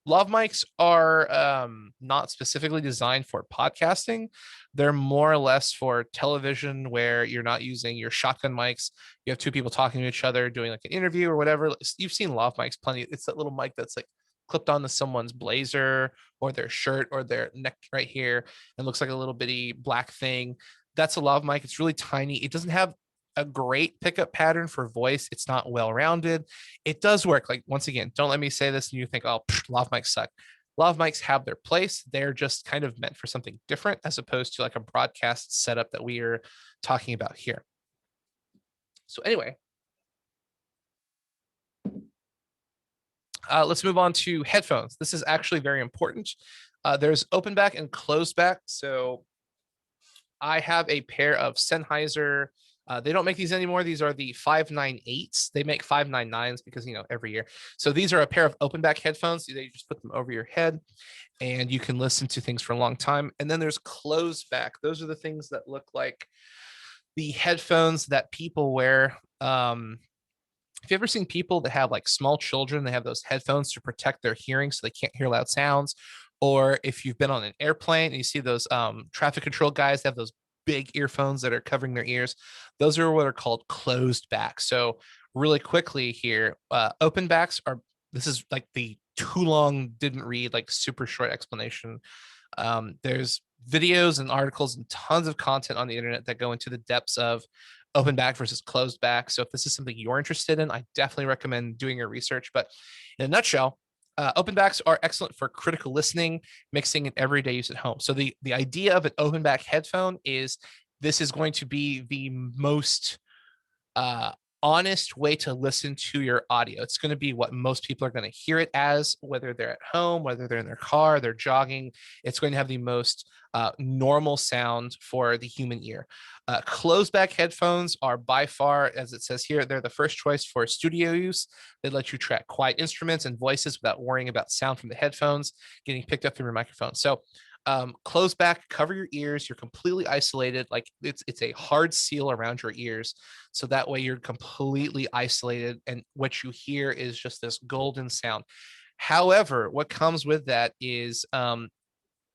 Lav mics are not specifically designed for podcasting. They're more or less for television, where you're not using your shotgun mics. You have two people talking to each other, doing like an interview or whatever. You've seen lav mics plenty. It's that little mic that's like clipped onto someone's blazer or their shirt or their neck right here, and looks like a little bitty black thing. That's a lav mic. It's really tiny. It doesn't have a great pickup pattern for voice. It's not well-rounded. It does work. Like, once again, don't let me say this and you think, oh, lav mics suck. Lav mics have their place. They're just kind of meant for something different, as opposed to like a broadcast setup that we are talking about here. So anyway, let's move on to headphones. This is actually very important. There's open back and closed back. So I have a pair of Sennheiser. They don't make these anymore. These are the 598s. They make 599s because, every year. So these are a pair of open back headphones. They just put them over your head and you can listen to things for a long time. And then there's closed back. Those are the things that look like the headphones that people wear. Have you ever seen people that have like small children? They have those headphones to protect their hearing so they can't hear loud sounds. Or if you've been on an airplane and you see those traffic control guys that have those big earphones that are covering their ears, those are what are called closed back. So really quickly here, open backs are, this is like the too long didn't read, like super short explanation. There's videos and articles and tons of content on the internet that go into the depths of open back versus closed back. So if this is something you're interested in, I definitely recommend doing your research. But in a nutshell, open backs are excellent for critical listening, mixing, and everyday use at home. So the idea of an open back headphone is this is going to be the most honest way to listen to your audio. It's going to be what most people are going to hear it as, whether they're at home, whether they're in their car, they're jogging. It's going to have the most normal sound for the human ear. Closed back headphones are by far, as it says here, they're the first choice for studio use. They let you track quiet instruments and voices without worrying about sound from the headphones getting picked up through your microphone. So close back, cover your ears. You're completely isolated. Like it's a hard seal around your ears. So that way you're completely isolated. And what you hear is just this golden sound. However, what comes with that is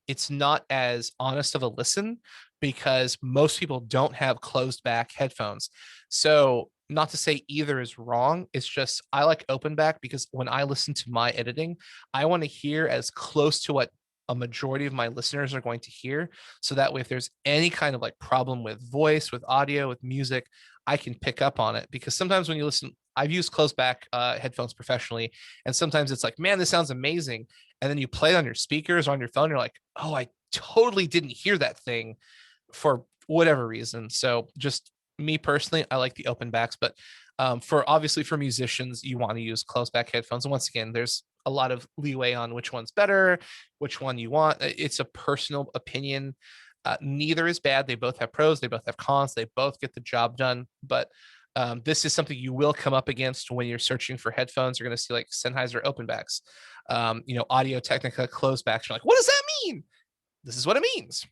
it's not as honest of a listen, because most people don't have closed back headphones. So not to say either is wrong. It's just I like open back because when I listen to my editing, I want to hear as close to what a majority of my listeners are going to hear. So that way, if there's any kind of like problem with voice, with audio, with music, I can pick up on it. Because sometimes when you listen, I've used closed back headphones professionally, and sometimes it's like, man, this sounds amazing. And then you play it on your speakers or on your phone, you're like, oh, I totally didn't hear that thing for whatever reason. So just me personally, I like the open backs, but for obviously for musicians, you want to use closed back headphones. And once again, there's a lot of leeway on which one's better, which one you want. It's a personal opinion. Neither is bad. They both have pros. They both have cons. They both get the job done. But this is something you will come up against when you're searching for headphones. You're going to see like Sennheiser open backs, Audio Technica closed backs. You're like, what does that mean? This is what it means.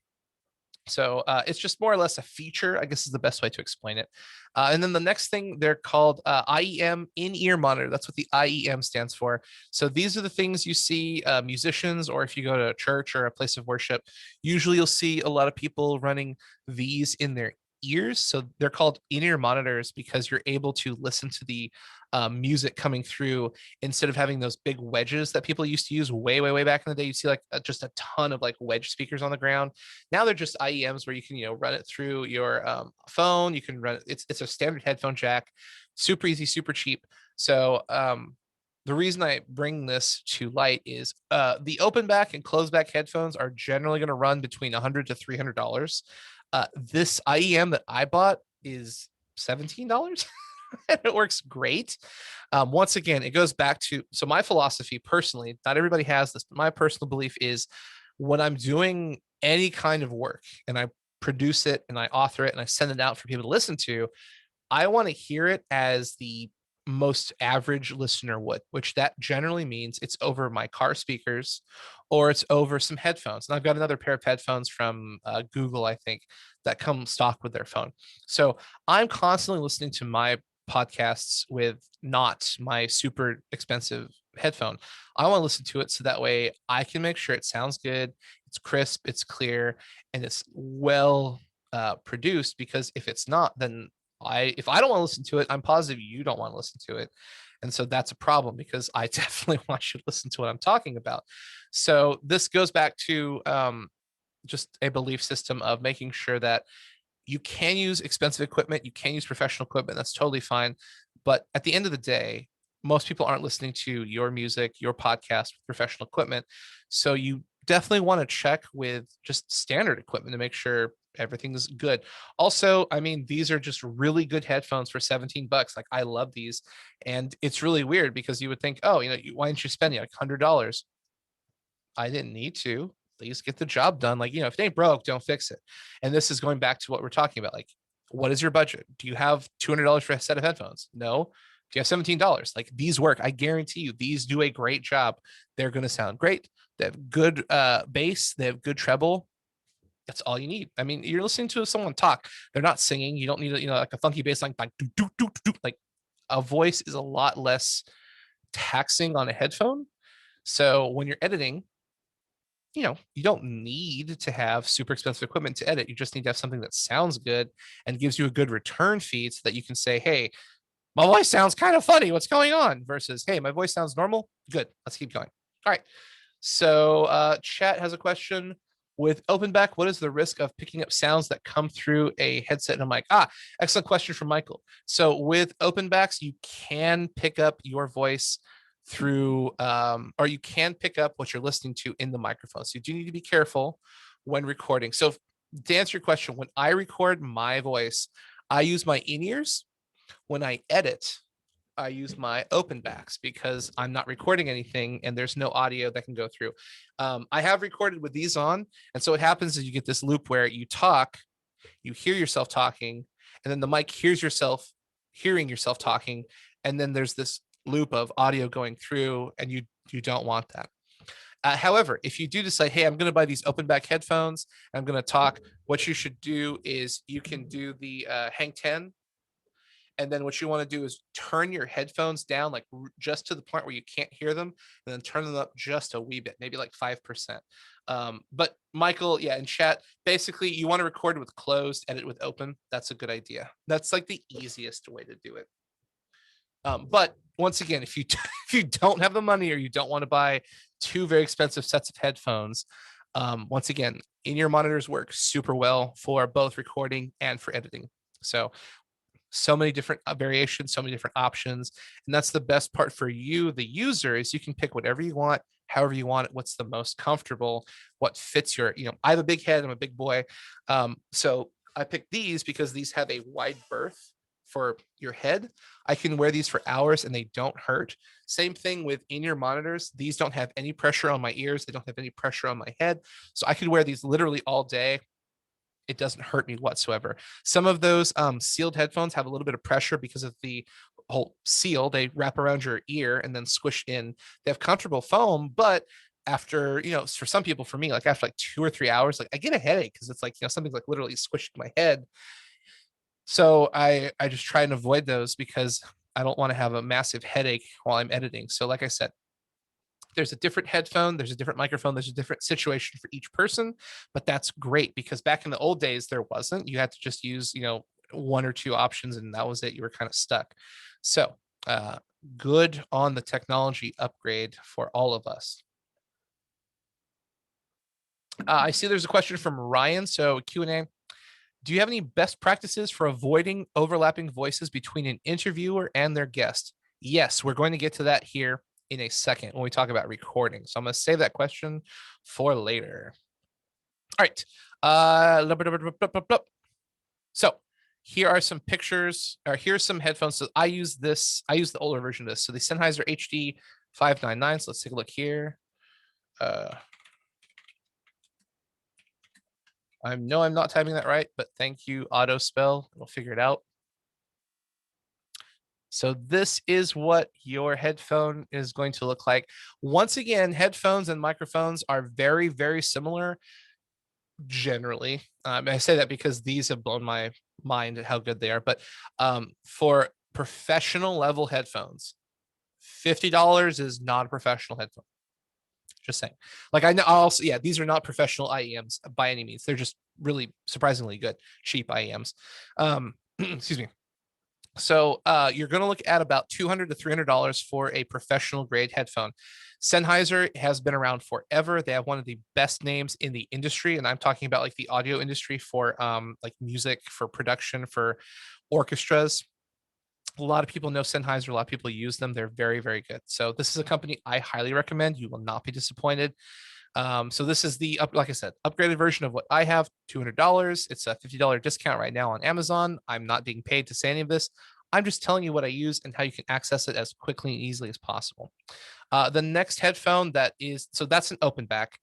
So it's just more or less a feature, I guess is the best way to explain it. And then the next thing, they're called IEM, in-ear monitor. That's what the IEM stands for. So these are the things you see musicians, or if you go to a church or a place of worship, usually you'll see a lot of people running these in their ears. So they're called in-ear monitors because you're able to listen to the music coming through instead of having those big wedges that people used to use way back in the day. You see like just a ton of like wedge speakers on the ground. Now they're just IEMs where you can, run it through your phone. You can run it. It's a standard headphone jack, super easy, super cheap. So the reason I bring this to light is the open back and closed back headphones are generally going to run between $100 to $300. This IEM that I bought is $17. And it works great. Once again, it goes back to, so my philosophy personally, not everybody has this, but my personal belief is when I'm doing any kind of work and I produce it and I author it and I send it out for people to listen to, I want to hear it as the most average listener would, which that generally means it's over my car speakers or it's over some headphones. And I've got another pair of headphones from Google, I think, that come stock with their phone. So I'm constantly listening to my podcasts with not my super expensive headphone. I want to listen to it so that way I can make sure it sounds good, it's crisp, it's clear, and it's well produced. Because if it's not, then if I don't want to listen to it, I'm positive you don't want to listen to it. And so that's a problem because I definitely want you to listen to what I'm talking about. So this goes back to just a belief system of making sure that you can use expensive equipment, you can use professional equipment, that's totally fine. But at the end of the day, most people aren't listening to your music, your podcast with professional equipment. So you definitely want to check with just standard equipment to make sure everything's good. Also, I mean, these are just really good headphones for 17 bucks. Like I love these. And it's really weird because you would think, oh, why didn't you spend like $100? I didn't need to. Please get the job done. Like, if it ain't broke, don't fix it. And this is going back to what we're talking about. Like, what is your budget? Do you have $200 for a set of headphones? No. Do you have $17? Like, these work. I guarantee you, these do a great job. They're going to sound great. They have good bass. They have good treble. That's all you need. I mean, you're listening to someone talk. They're not singing. You don't need, like a funky bass line, like do, do, do, do. Like a voice is a lot less taxing on a headphone. So when you're editing, you don't need to have super expensive equipment to edit. You just need to have something that sounds good and gives you a good return feed so that you can say, hey, my voice sounds kind of funny. What's going on? Versus, hey, my voice sounds normal. Good. Let's keep going. All right. So chat has a question. With open back, what is the risk of picking up sounds that come through a headset and a mic? Excellent question from Michael. So with open backs, you can pick up your voice through or you can pick up what you're listening to in the microphone. So you do need to be careful when recording. So to answer your question, when I record my voice, I use my in-ears. When I edit, I use my open backs because I'm not recording anything and there's no audio that can go through. I have recorded with these on. And so what happens is you get this loop where you talk, you hear yourself talking, and then the mic hears yourself hearing yourself talking. And then there's this loop of audio going through, and you don't want that. However, if you do decide, hey, I'm going to buy these open back headphones, I'm going to talk, what you should do is you can do the hang 10. And then what you want to do is turn your headphones down, like just to the point where you can't hear them, and then turn them up just a wee bit, maybe like 5%. But Michael, yeah, in chat, basically you want to record with closed, edit with open. That's a good idea. That's like the easiest way to do it. But once again, if you if you don't have the money or you don't want to buy two very expensive sets of headphones, once again, in-ear monitors work super well for both recording and for editing. So many different variations, so many different options. And that's the best part for you, the user, is you can pick whatever you want, however you want it, what's the most comfortable, what fits your, I have a big head, I'm a big boy. So I picked these because these have a wide berth for your head. I can wear these for hours and they don't hurt. Same thing with in-ear monitors. These don't have any pressure on my ears. They don't have any pressure on my head. So I could wear these literally all day. It doesn't hurt me whatsoever. Some of those sealed headphones have a little bit of pressure because of the whole seal. They wrap around your ear and then squish in. They have comfortable foam, but after, for some people, for me, like after like 2 or 3 hours, like I get a headache because it's like, something's like literally squished my head. So I just try and avoid those because I don't want to have a massive headache while I'm editing. So like I said, there's a different headphone, there's a different microphone, there's a different situation for each person, but that's great because back in the old days there wasn't. You had to just use, one or two options and that was it. You were kind of stuck. So good on the technology upgrade for all of us. I see there's a question from Ryan. So Q&A. Do you have any best practices for avoiding overlapping voices between an interviewer and their guest? Yes, we're going to get to that here in a second when we talk about recording. So I'm going to save that question for later. All right. So here are some pictures, or here's some headphones. So I use the older version of this. So the Sennheiser HD 599. So let's take a look here. I know I'm not typing that right, but thank you, auto spell. We'll figure it out. So this is what your headphone is going to look like. Once again, headphones and microphones are very, very similar generally. I say that because these have blown my mind at how good they are. But for professional level headphones, $50 is not a professional headphone. Just saying. Like I know also, yeah, these are not professional IEMs by any means. They're just really surprisingly good, cheap IEMs. Excuse me. So you're going to look at about $200 to $300 for a professional grade headphone. Sennheiser has been around forever. They have one of the best names in the industry, and I'm talking about like the audio industry for like music, for production, for orchestras. A lot of people know Sennheiser. A lot of people use them. They're very, very good. So this is a company I highly recommend. You will not be disappointed. So this is the like I said, upgraded version of what I have, $200. It's a $50 discount right now on Amazon. I'm not being paid to say any of this. I'm just telling you what I use and how you can access it as quickly and easily as possible. The next headphone so that's an open back.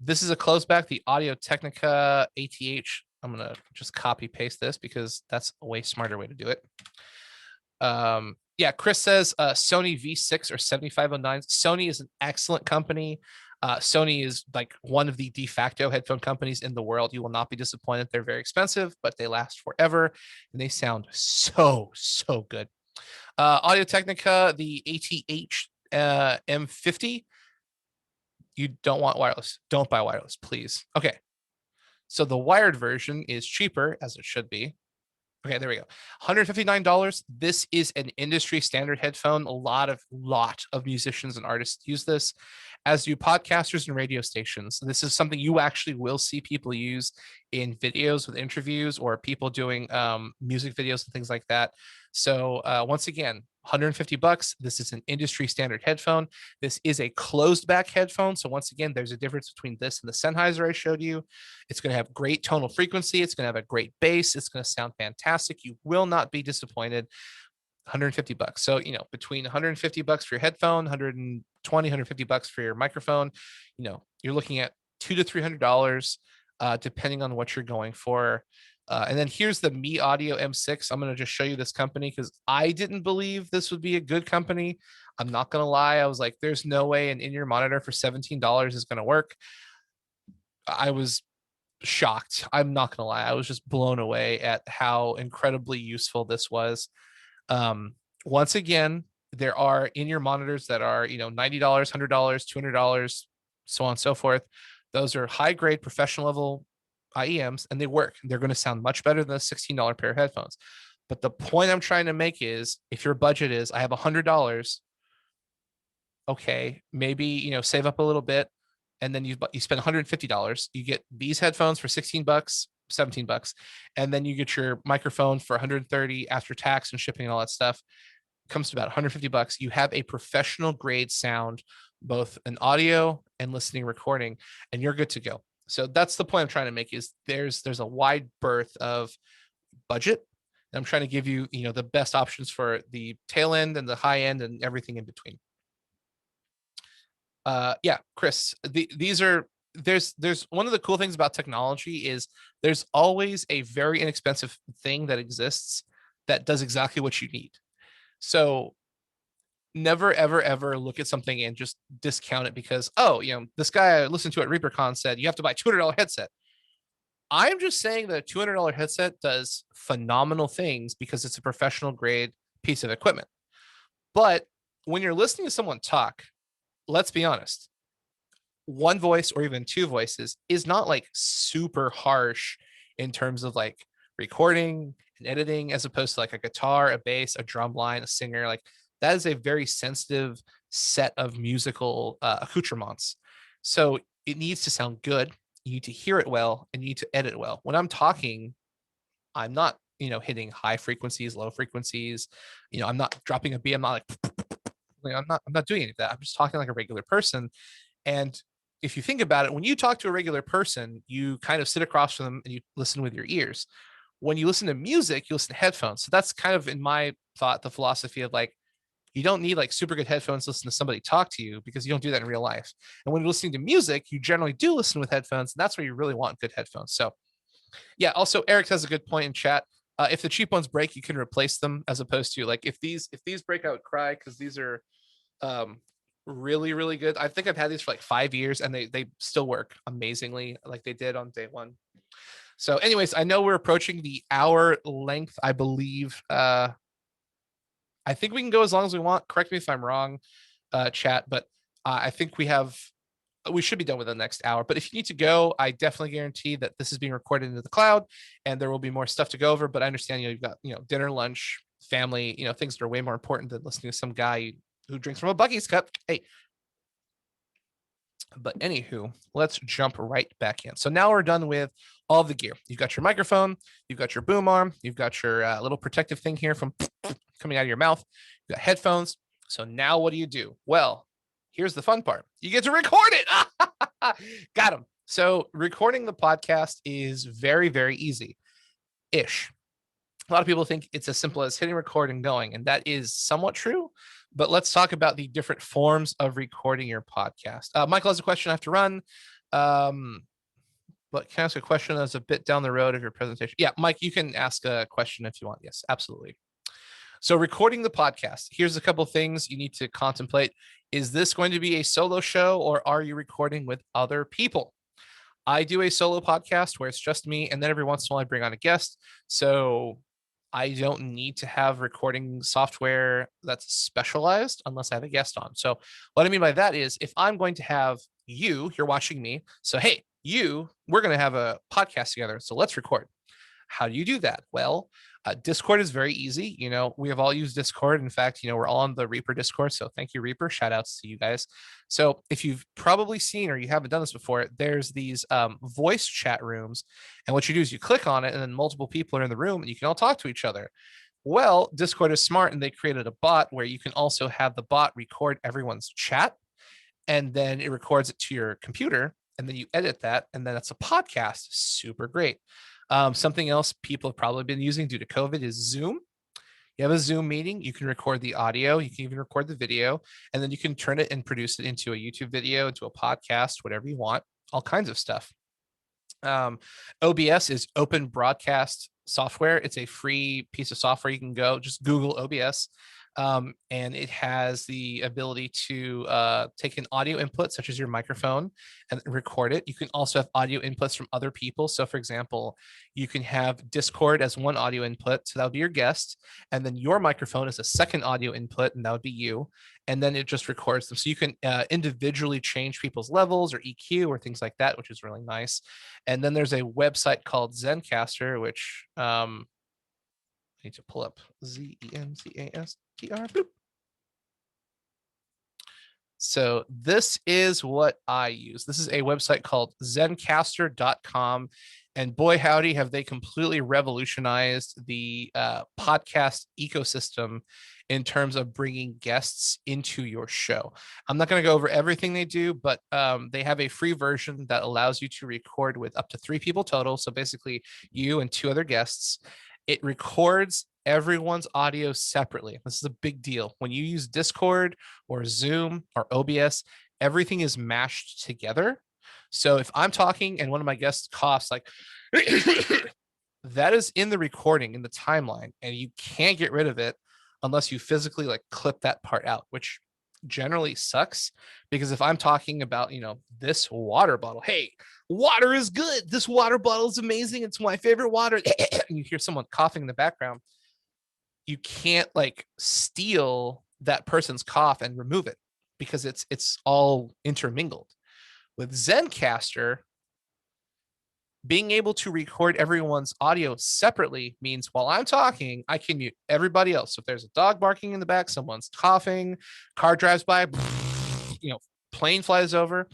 This is a closed back, the Audio Technica ATH. I'm going to just copy paste this because that's a way smarter way to do it. Yeah, Chris says Sony V6 or 7509. Sony is an excellent company. Sony is like one of the de facto headphone companies in the world. You will not be disappointed. They're very expensive, but they last forever and they sound so, so good. Audio Technica, the ATH M50. You don't want wireless. Don't buy wireless, please. Okay. So the wired version is cheaper, as it should be. Okay, there we go. $159. This is an industry standard headphone. A lot of musicians and artists use this, as do podcasters and radio stations. This is something you actually will see people use in videos with interviews or people doing music videos and things like that. So once again, $150. This is an industry standard headphone. This is a closed back headphone. So once again, there's a difference between this and the Sennheiser I showed you. It's going to have great tonal frequency. It's going to have a great bass. It's going to sound fantastic. You will not be disappointed. $150. So, between $150 for your headphone, $150 for your microphone, you're looking at $200 to $300, depending on what you're going for. And then here's the Mi Audio M6. I'm going to just show you this company because I didn't believe this would be a good company. I'm not going to lie. I was like, there's no way an in-ear monitor for $17 is going to work. I was shocked. I'm not going to lie. I was just blown away at how incredibly useful this was. Once again, there are in-ear monitors that are, $90, $100, $200, so on and so forth. Those are high-grade professional level IEMs and they work. They're going to sound much better than a $16 pair of headphones. But the point I'm trying to make is if your budget is, I have $100, okay, maybe, save up a little bit and then you spend $150. You get these headphones for $16, $17, and then you get your microphone for $130 after tax and shipping and all that stuff. It comes to about $150. You have a professional grade sound, both an audio and listening recording, and you're good to go. So that's the point I'm trying to make is there's a wide berth of budget. And I'm trying to give you, the best options for the tail end and the high end and everything in between. Yeah, Chris, there's one of the cool things about technology is there's always a very inexpensive thing that exists that does exactly what you need. So never, ever, ever look at something and just discount it because, oh, this guy I listened to at ReaperCon said you have to buy $200 headset. I'm just saying that a $200 headset does phenomenal things because it's a professional grade piece of equipment. But when you're listening to someone talk, let's be honest, one voice or even two voices is not like super harsh in terms of like recording and editing, as opposed to like a guitar, a bass, a drum line, a singer. Like that is a very sensitive set of musical accoutrements. So it needs to sound good. You need to hear it well, and you need to edit well. When I'm talking, I'm not, hitting high frequencies, low frequencies. I'm not dropping a beat. I'm not like I'm not doing any of that. I'm just talking like a regular person. And if you think about it, when you talk to a regular person, you kind of sit across from them and you listen with your ears. When you listen to music, you listen to headphones. So that's kind of, in my thought, the philosophy of like, you don't need like super good headphones to listen to somebody talk to you, because you don't do that in real life. And when you're listening to music, you generally do listen with headphones. And that's where you really want good headphones. So yeah, also Eric has a good point in chat. If the cheap ones break, you can replace them, as opposed to like, if these break, I would cry, because these are um really, really good. I think I've had these for like 5 years and they still work amazingly like they did on day one. So anyways, I know we're approaching the hour length, I believe. I think we can go as long as we want. Correct me if I'm wrong, chat, but I think we should be done with the next hour. But if you need to go, I definitely guarantee that this is being recorded into the cloud and there will be more stuff to go over. But I understand, you've got, dinner, lunch, family, things that are way more important than listening to some guy who drinks from a Bucky's cup. Hey. But anywho, let's jump right back in. So now we're done with all the gear. You've got your microphone, you've got your boom arm, you've got your little protective thing here from coming out of your mouth. You've got headphones. So now what do you do? Well, here's the fun part. You get to record it. Got him. So recording the podcast is very, very easy-ish. A lot of people think it's as simple as hitting record and going, and that is somewhat true. But let's talk about the different forms of recording your podcast. Michael has a question I have to run. But can I ask a question that's a bit down the road of your presentation? Yeah, Mike, you can ask a question if you want. Yes, absolutely. So recording the podcast, here's a couple things you need to contemplate. Is this going to be a solo show, or are you recording with other people? I do a solo podcast where it's just me, and then every once in a while I bring on a guest. So I don't need to have recording software that's specialized unless I have a guest on. So what I mean by that is, if I'm going to have you're watching me. So, hey, we're going to have a podcast together. So let's record. How do you do that? Well, Discord is very easy. We have all used Discord. In fact, we're all on the Reaper Discord. So thank you, Reaper. Shout outs to you guys. So if you've probably seen, or you haven't done this before, there's these voice chat rooms. And what you do is you click on it, and then multiple people are in the room and you can all talk to each other. Well, Discord is smart, and they created a bot where you can also have the bot record everyone's chat, and then it records it to your computer, and then you edit that, and then it's a podcast. Super great. Something else people have probably been using due to COVID is Zoom. You have a Zoom meeting, you can record the audio, you can even record the video, and then you can turn it and produce it into a YouTube video, into a podcast, whatever you want, all kinds of stuff. OBS is open broadcast software. It's a free piece of software. You can just Google OBS. And it has the ability to take an audio input, such as your microphone, and record it. You can also have audio inputs from other people. So for example, you can have Discord as one audio input, so that would be your guest, and then your microphone is a second audio input, and that would be you, and then it just records them. So you can individually change people's levels or EQ or things like that, which is really nice. And then there's a website called Zencaster, which I need to pull up Zencastr. Boop. So this is what I use. This is a website called Zencaster.com. And boy, howdy, have they completely revolutionized the podcast ecosystem in terms of bringing guests into your show. I'm not going to go over everything they do, but they have a free version that allows you to record with up to 3 people total. So basically you and 2 other guests. It records everyone's audio separately. This is a big deal. When you use Discord or Zoom or OBS, everything is mashed together. So if I'm talking and one of my guests coughs, like that is in the recording, in the timeline, and you can't get rid of it unless you physically like clip that part out, which generally sucks because if I'm talking about, this water bottle, hey, water is good. This water bottle is amazing. It's my favorite water. And you hear someone coughing in the background. You can't like steal that person's cough and remove it because it's all intermingled. With Zencaster, being able to record everyone's audio separately means while I'm talking, I can mute everybody else. So if there's a dog barking in the back, someone's coughing, car drives by, plane flies over,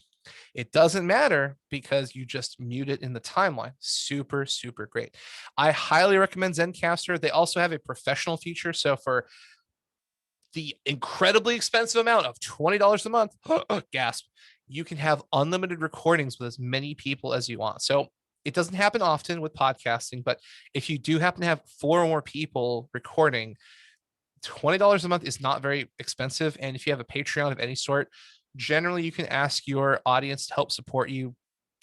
it doesn't matter because you just mute it in the timeline. Super, super great. I highly recommend Zencaster. They also have a professional feature. So for the incredibly expensive amount of $20 a month, gasp, you can have unlimited recordings with as many people as you want. So it doesn't happen often with podcasting, but if you do happen to have 4 or more people recording, $20 a month is not very expensive. And if you have a Patreon of any sort, generally you can ask your audience to help support you.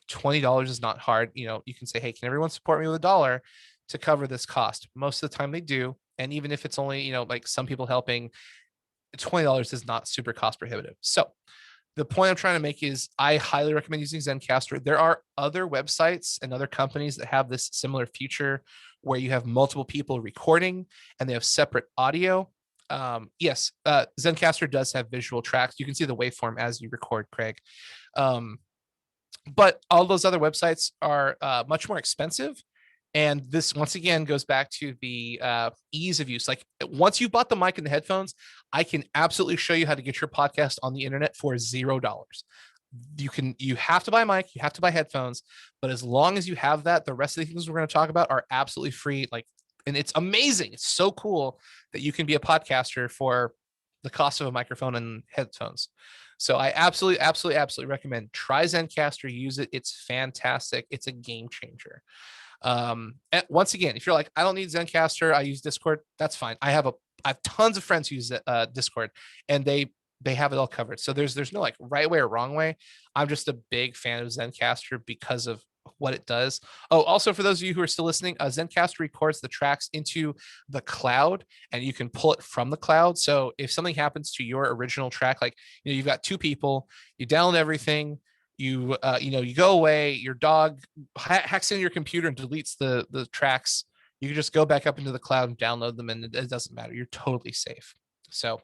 $20 is not hard. You can say, hey, can everyone support me with $1 to cover this cost? Most of the time they do. And even if it's only, like some people helping, $20 is not super cost prohibitive. So the point I'm trying to make is I highly recommend using Zencaster. There are other websites and other companies that have this similar feature where you have multiple people recording and they have separate audio. Yes, Zencaster does have visual tracks. You can see the waveform as you record, Craig. But all those other websites are much more expensive. And this, once again, goes back to the ease of use. Like once you bought the mic and the headphones, I can absolutely show you how to get your podcast on the internet for $0. You have to buy a mic, you have to buy headphones, but as long as you have that, the rest of the things we're going to talk about are absolutely free. And it's amazing. It's so cool that you can be a podcaster for the cost of a microphone and headphones. So I absolutely recommend try Zencaster, use it. It's fantastic. It's a game changer. And once again, if you're like, I don't need Zencaster, I use Discord, that's fine. I have tons of friends who use Discord and they have it all covered. So there's no like right way or wrong way. I'm just a big fan of Zencaster because of what it does. Oh, also for those of you who are still listening, Zencaster records the tracks into the cloud and you can pull it from the cloud. So if something happens to your original track, like, you've got 2 people, you download everything, you go away, your dog hacks into your computer and deletes the tracks, you can just go back up into the cloud and download them and it doesn't matter. You're totally safe. So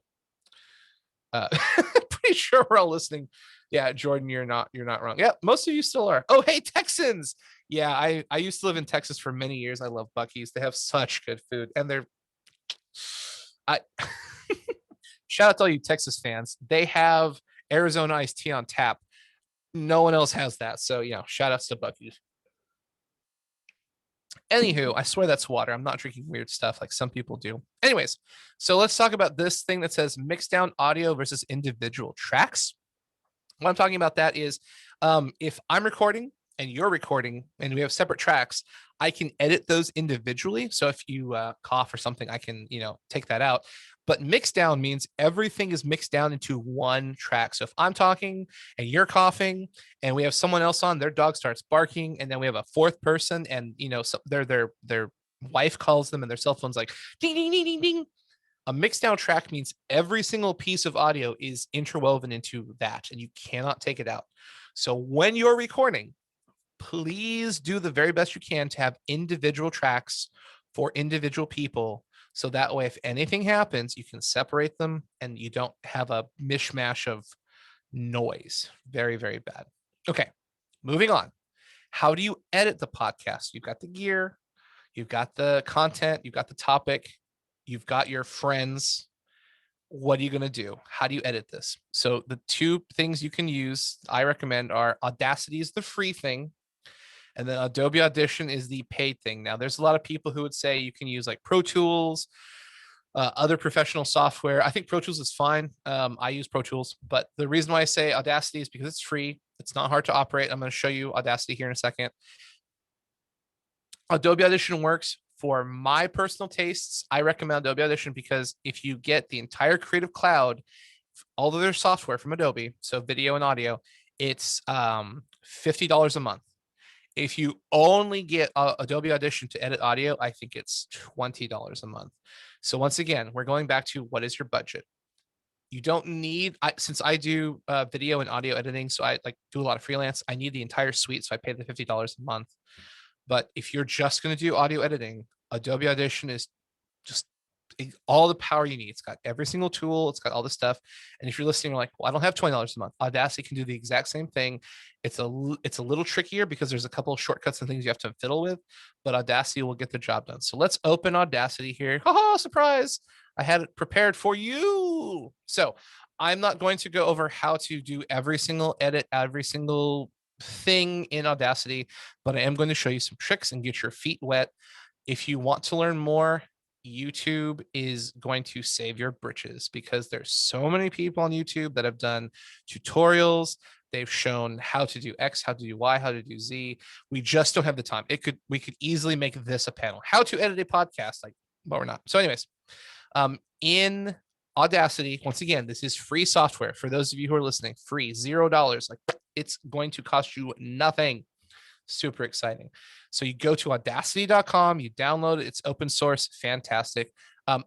pretty sure we're all listening. Yeah, Jordan, you're not wrong. Yeah, most of you still are. Oh, hey, Texans. Yeah, I used to live in Texas for many years. I love Buc-ee's. They have such good food. And I shout out to all you Texas fans. They have Arizona iced tea on tap. No one else has that. So, shout outs to Buc-ee's. Anywho, I swear that's water. I'm not drinking weird stuff like some people do. Anyways, so let's talk about this thing that says mix down audio versus individual tracks. What I'm talking about that is if I'm recording and you're recording and we have separate tracks, I can edit those individually. So if you cough or something, I can, take that out. But mix down means everything is mixed down into one track. So if I'm talking and you're coughing and we have someone else on, their dog starts barking, and then we have a 4th person and, so their wife calls them and their cell phone's like ding, ding, ding, ding, ding. A mixed down track means every single piece of audio is interwoven into that and you cannot take it out. So when you're recording, please do the very best you can to have individual tracks for individual people. So that way, if anything happens, you can separate them and you don't have a mishmash of noise. Very, very bad. Okay, moving on. How do you edit the podcast? You've got the gear, you've got the content, you've got the topic, you've got your friends. What are you going to do? How do you edit this? So the 2 things you can use, I recommend, are Audacity is the free thing. And then Adobe Audition is the paid thing. Now, there's a lot of people who would say you can use like Pro Tools, other professional software. I think Pro Tools is fine. I use Pro Tools, but the reason why I say Audacity is because it's free. It's not hard to operate. I'm going to show you Audacity here in a second. Adobe Audition works for my personal tastes. I recommend Adobe Audition because if you get the entire Creative Cloud, all of their software from Adobe, so video and audio, it's $50 a month. If you only get Adobe Audition to edit audio, I think it's $20 a month. So once again, we're going back to what is your budget? You don't need, since I do video and audio editing, so I like do a lot of freelance. I need the entire suite, so I pay the $50 a month. But if you're just going to do audio editing, Adobe Audition is just all the power you need. It's got every single tool. It's got all the stuff. And if you're listening, you're like, well, I don't have $20 a month. Audacity can do the exact same thing. It's a little trickier because there's a couple of shortcuts and things you have to fiddle with, but Audacity will get the job done. So let's open Audacity here. Ha, surprise. I had it prepared for you. So I'm not going to go over how to do every single edit, every single thing in Audacity, but I am going to show you some tricks and get your feet wet. If you want to learn more, YouTube is going to save your britches because there's so many people on YouTube that have done tutorials. They've shown how to do X, how to do Y, how to do Z. We just don't have the time. We could easily make this a panel. How to edit a podcast, but we're not. So anyways, in Audacity, once again, this is free software for those of you who are listening, free, $0. Like it's going to cost you nothing. Super exciting. So you go to audacity.com, you download it, it's open source, fantastic.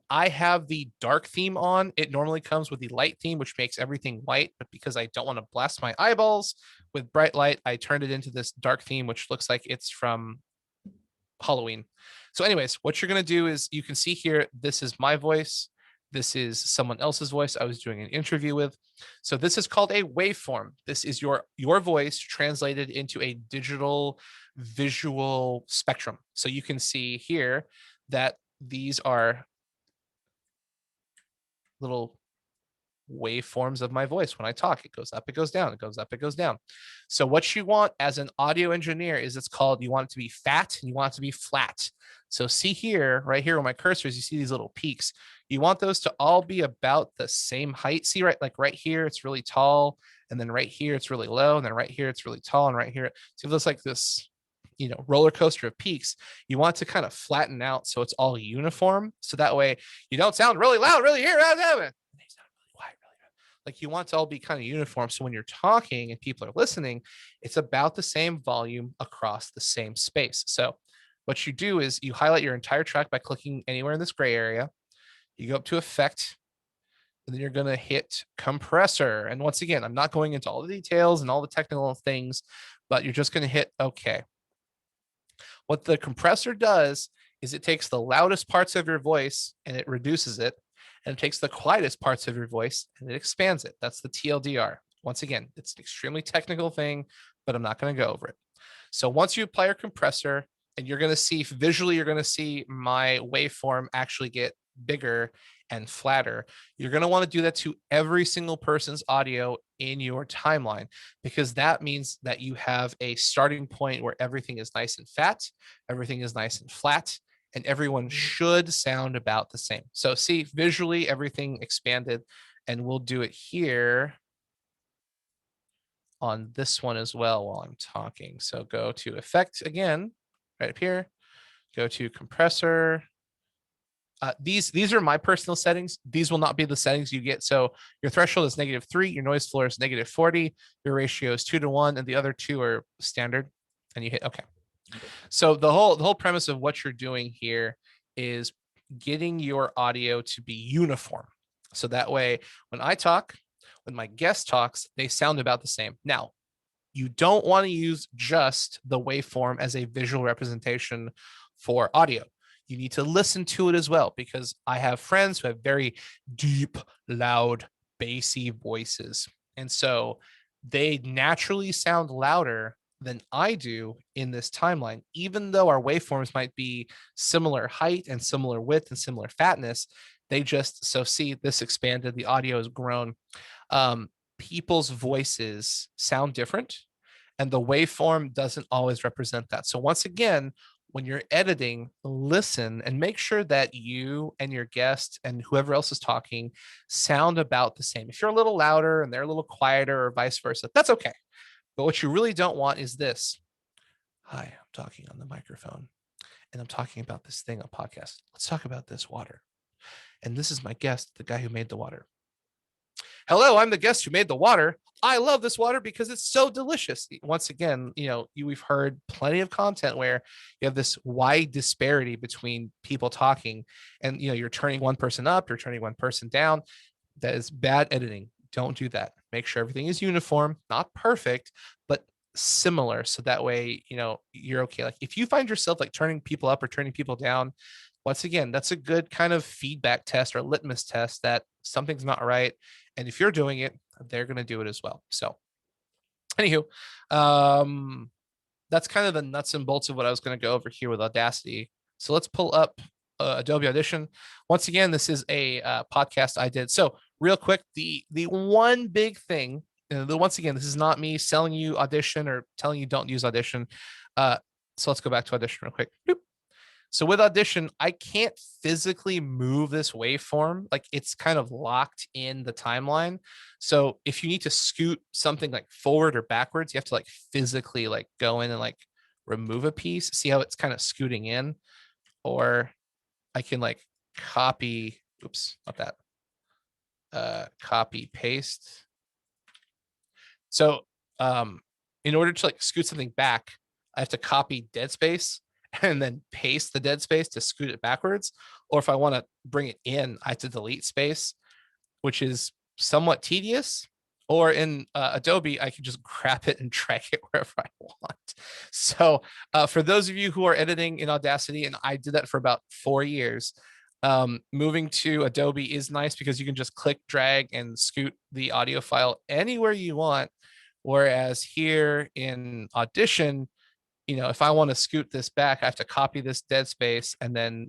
I have the dark theme on. It normally comes with the light theme, which makes everything white, but because I don't want to blast my eyeballs with bright light, I turned it into this dark theme, which looks like it's from Halloween. So anyways, what you're going to do is you can see here, this is my voice. This is someone else's voice I was doing an interview with. So this is called a waveform. This is your voice translated into a digital visual spectrum. So you can see here that these are little waveforms of my voice. When I talk, it goes up, it goes down, it goes up, it goes down. So what you want as an audio engineer is you want it to be fat and you want it to be flat. So see here, right here where my cursor is, you see these little peaks. You want those to all be about the same height. See, right, like right here, it's really tall. And then right here, it's really low. And then right here, it's really tall. And right here, so it looks like this, roller coaster of peaks. You want to kind of flatten out so it's all uniform. So that way you don't sound really loud, really here. Like you want to all be kind of uniform. So when you're talking and people are listening, it's about the same volume across the same space. So what you do is you highlight your entire track by clicking anywhere in this gray area. You go up to effect, and then you're going to hit compressor. And once again, I'm not going into all the details and all the technical things, but you're just going to hit OK. What the compressor does is it takes the loudest parts of your voice and it reduces it. And it takes the quietest parts of your voice and it expands it. That's the TLDR. Once again, it's an extremely technical thing, but I'm not going to go over it. So once you apply your compressor, and you're going to see visually, you're going to see my waveform actually get bigger and flatter. You're going to want to do that to every single person's audio in your timeline, because that means that you have a starting point where everything is nice and fat, everything is nice and flat, and everyone should sound about the same. So see, visually, everything expanded, and we'll do it here on this one as well while I'm talking. So go to effect again, right up here, go to compressor. These are my personal settings. These will not be the settings you get. So your threshold is -3, your noise floor is -40, your ratio is 2:1, and the other two are standard. And you hit OK. So the whole premise of what you're doing here is getting your audio to be uniform. So that way, when I talk, when my guest talks, they sound about the same. Now, you don't want to use just the waveform as a visual representation for audio. You need to listen to it as well, because I have friends who have very deep, loud, bassy voices. And so they naturally sound louder than I do in this timeline, even though our waveforms might be similar height and similar width and similar fatness. They just, so see, this expanded, the audio has grown. People's voices sound different, and the waveform doesn't always represent that. So once again, when you're editing, listen and make sure that you and your guest and whoever else is talking sound about the same. If you're a little louder and they're a little quieter or vice versa, that's okay. But what you really don't want is this. Hi, I'm talking on the microphone and I'm talking about this thing on podcast. Let's talk about this water. And this is my guest, the guy who made the water. hello, I'm the guest who made the water. I love this water because it's so delicious. Once again, we've heard plenty of content where you have this wide disparity between people talking, and you're turning one person up, you're turning one person down. That is bad editing. Don't do that. Make sure everything is uniform, not perfect, but similar. So that way, you're okay. Like if you find yourself like turning people up or turning people down, once again, that's a good kind of feedback test or litmus test that something's not right. And if you're doing it, they're going to do it as well. So, anywho, that's kind of the nuts and bolts of what I was going to go over here with Audacity. So let's pull up Adobe Audition. Once again, this is a podcast I did. So real quick, the one big thing, once again, this is not me selling you Audition or telling you don't use Audition. So let's go back to Audition real quick. Boop. So with Audition, I can't physically move this waveform. Like it's kind of locked in the timeline. So if you need to scoot something like forward or backwards, you have to like physically like go in and like remove a piece. See how it's kind of scooting in? Or I can like copy, oops, not that. Copy, paste. So in order to like scoot something back, I have to copy dead space and then paste the dead space to scoot it backwards. Or if I want to bring it in, I have to delete space, which is somewhat tedious. Or in Adobe, I can just grab it and drag it wherever I want. So for those of you who are editing in Audacity, and I did that for about 4 years, moving to Adobe is nice because you can just click, drag, and scoot the audio file anywhere you want. Whereas here in Audition, if I want to scoot this back, I have to copy this dead space and then,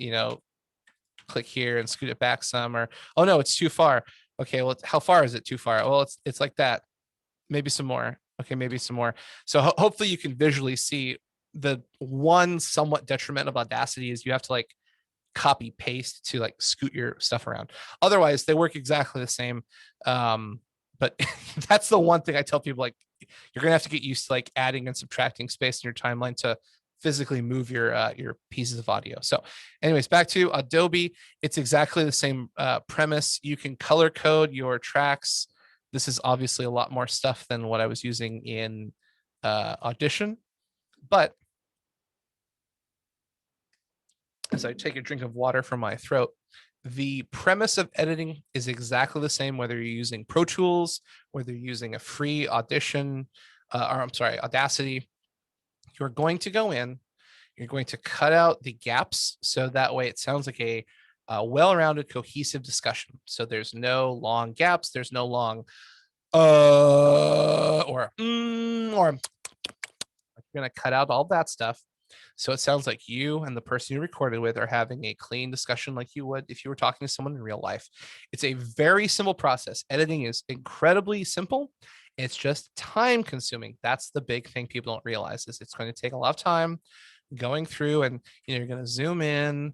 click here and scoot it back some, or, oh no, it's too far. Okay, well, how far is it too far? Well, it's like that. Maybe some more. Okay, maybe some more. So hopefully you can visually see the one somewhat detriment of Audacity is you have to like copy paste to like scoot your stuff around. Otherwise, they work exactly the same. But that's the one thing I tell people, like, you're gonna have to get used to like adding and subtracting space in your timeline to physically move your pieces of audio. So anyways, back to Adobe. It's exactly the same premise. You can color code your tracks. This is obviously a lot more stuff than what I was using in Audition. But as I take a drink of water from my throat, the premise of editing is exactly the same, whether you're using Pro Tools, whether you're using a free Audition, Audacity. You're going to go in, you're going to cut out the gaps so that way it sounds like a well-rounded, cohesive discussion. So there's no long gaps, there's no long or you're going to cut out all that stuff. So it sounds like you and the person you recorded with are having a clean discussion like you would if you were talking to someone in real life. It's a very simple process. Editing is incredibly simple. It's just time consuming. That's the big thing people don't realize is it's going to take a lot of time going through, and you're going to zoom in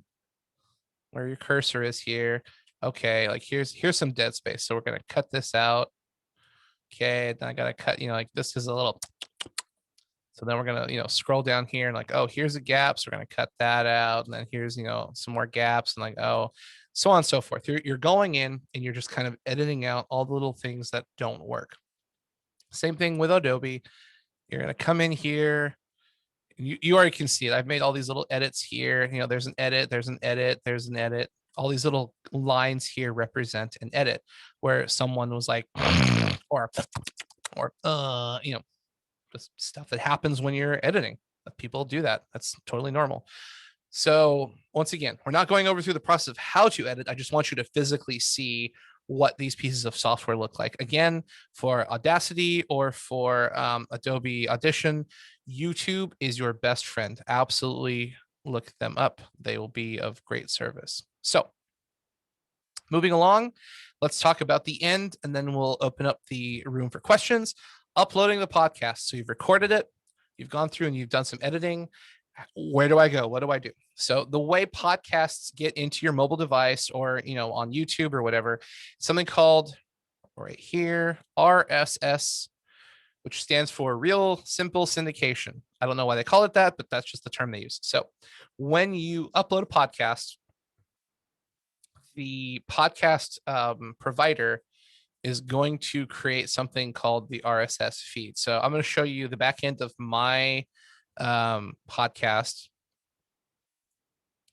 where your cursor is here. Okay, like here's some dead space. So we're going to cut this out. Okay, then I got to cut, like this is a little. So then we're going to, scroll down here and like, oh, here's a gap. So we're going to cut that out. And then here's, some more gaps and like, oh, so on and so forth. You're going in and you're just kind of editing out all the little things that don't work. Same thing with Adobe. You're going to come in here. You already can see it. I've made all these little edits here. There's an edit, there's an edit, there's an edit. All these little lines here represent an edit where someone was like, or just stuff that happens when you're editing. People do that. That's totally normal. So once again, we're not going over through the process of how to edit. I just want you to physically see what these pieces of software look like. Again, for Audacity or for Adobe Audition, YouTube is your best friend. Absolutely look them up. They will be of great service. So moving along, let's talk about the end, and then we'll open up the room for questions. Uploading the podcast. So you've recorded it, you've gone through and you've done some editing. Where do I go? What do I do? So the way podcasts get into your mobile device or, on YouTube or whatever, something called right here, RSS, which stands for Real Simple Syndication. I don't know why they call it that, but that's just the term they use. So when you upload a podcast, the podcast provider is going to create something called the RSS feed. So I'm going to show you the back end of my podcast.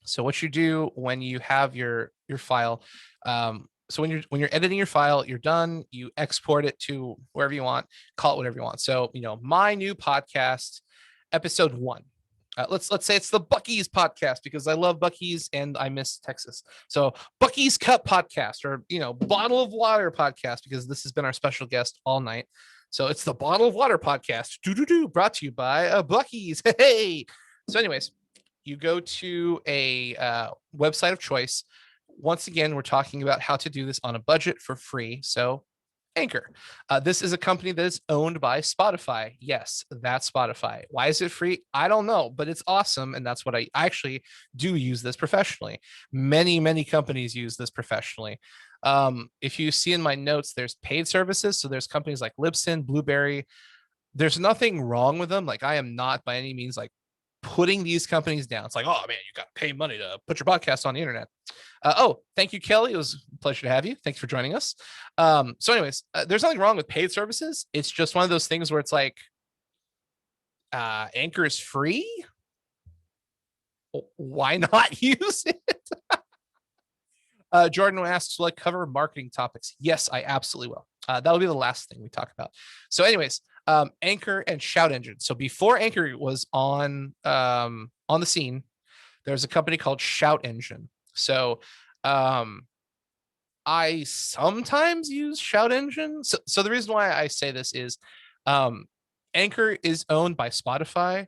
So what you do when you have your file, so when you're editing your file, you're done, you export it to wherever you want, call it whatever you want. So, my new podcast, episode 1. Let's say it's the Bucky's podcast because I love Bucky's and I miss Texas. So Bucky's Cup podcast, or Bottle of Water podcast, because this has been our special guest all night. So it's the Bottle of Water podcast, brought to you by Bucky's. Hey. So anyways, you go to a website of choice. Once again, we're talking about how to do this on a budget for free. So Anchor. This is a company that is owned by Spotify. Yes, that's Spotify. Why is it free? I don't know, but it's awesome. And that's what I actually do use this professionally. Many companies use this professionally. If you see in my notes, there's paid services. So there's companies like Libsyn, Blueberry. There's nothing wrong with them. Like, I am not by any means like putting these companies down. It's like, oh man, you got to pay money to put your podcast on the internet. Thank you, Kelly. It was a pleasure to have you. Thanks for joining us. So anyways, there's nothing wrong with paid services. It's just one of those things where it's like, Anchor is free. Why not use it? Jordan asks, will I cover marketing topics? Yes, I absolutely will. That'll be the last thing we talk about. So anyways, Anchor and Shout Engine. So before Anchor was on the scene, there's a company called Shout Engine. So I sometimes use Shout Engine. So the reason why I say this is Anchor is owned by Spotify,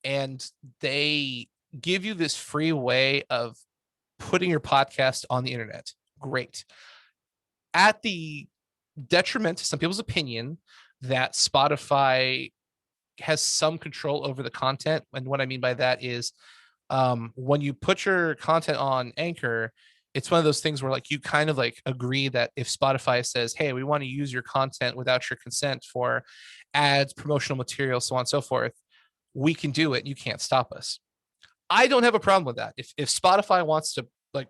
and they give you this free way of putting your podcast on the internet. Great. At the detriment to some people's opinion that Spotify has some control over the content. And what I mean by that is when you put your content on Anchor, it's one of those things where like you kind of like agree that if Spotify says, hey, we want to use your content without your consent for ads, promotional material, so on and so forth, we can do it. You can't stop us. I don't have a problem with that. If Spotify wants to like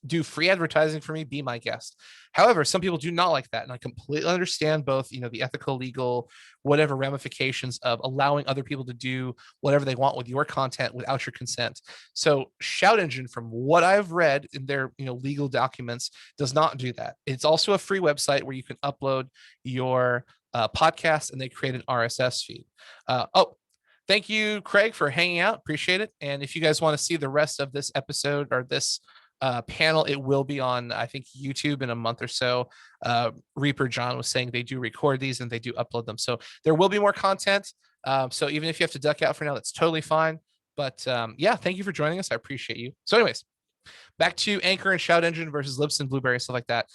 do free advertising for me, be my guest. However, some people do not like that. And I completely understand both, the ethical, legal, whatever ramifications of allowing other people to do whatever they want with your content without your consent. So Shout Engine, from what I've read in their, legal documents, does not do that. It's also a free website where you can upload your podcast, and they create an RSS feed. Thank you, Craig, for hanging out. Appreciate it. And if you guys want to see the rest of this episode or this panel, it will be on, I think, YouTube in a month or so. Reaper John was saying they do record these and they do upload them. So there will be more content. So even if you have to duck out for now, that's totally fine. But yeah, thank you for joining us. I appreciate you. So anyways, back to Anchor and Shout Engine versus Libsyn, Blueberry, stuff like that.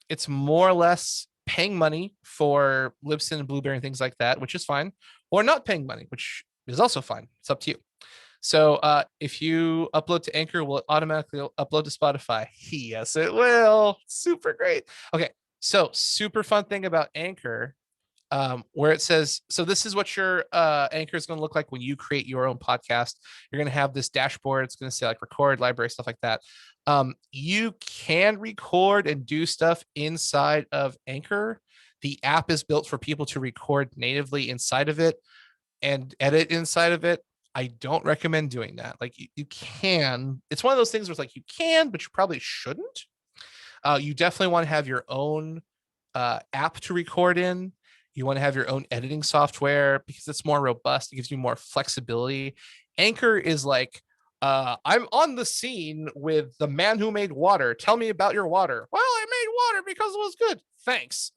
It's more or less paying money for Libsyn and Blueberry and things like that, which is fine, or not paying money, which is also fine. It's up to you. So if you upload to Anchor, will it automatically upload to Spotify? Yes, it will. Super great. Okay, so super fun thing about Anchor, where it says, so this is what your Anchor is going to look like when you create your own podcast. You're going to have this dashboard. It's going to say like record, library, stuff like that. You can record and do stuff inside of Anchor. The app is built for people to record natively inside of it and edit inside of it. I don't recommend doing that. Like you can, it's one of those things where it's like you can, but you probably shouldn't. You definitely want to have your own app to record in. You want to have your own editing software because it's more robust. It gives you more flexibility. Anchor is like, I'm on the scene with the man who made water. Tell me about your water. Well, I made water because it was good. Thanks.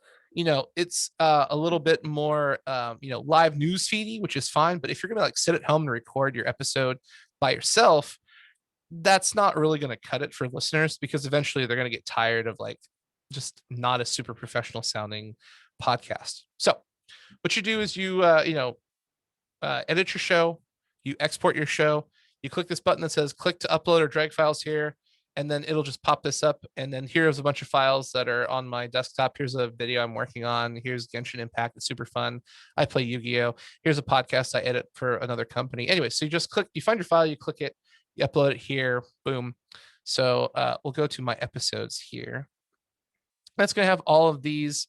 It's a little bit more, live news feedy, which is fine. But if you're going to like sit at home and record your episode by yourself, that's not really going to cut it for listeners, because eventually they're going to get tired of like just not a super professional sounding podcast. So what you do is you, edit your show, you export your show, you click this button that says click to upload or drag files here. And then it'll just pop this up. And then here's a bunch of files that are on my desktop. Here's a video I'm working on. Here's Genshin Impact. It's super fun. I play Yu-Gi-Oh! Here's a podcast I edit for another company. Anyway, so you just click, you find your file, you click it, you upload it here, boom. So we'll go to my episodes here. That's going to have all of these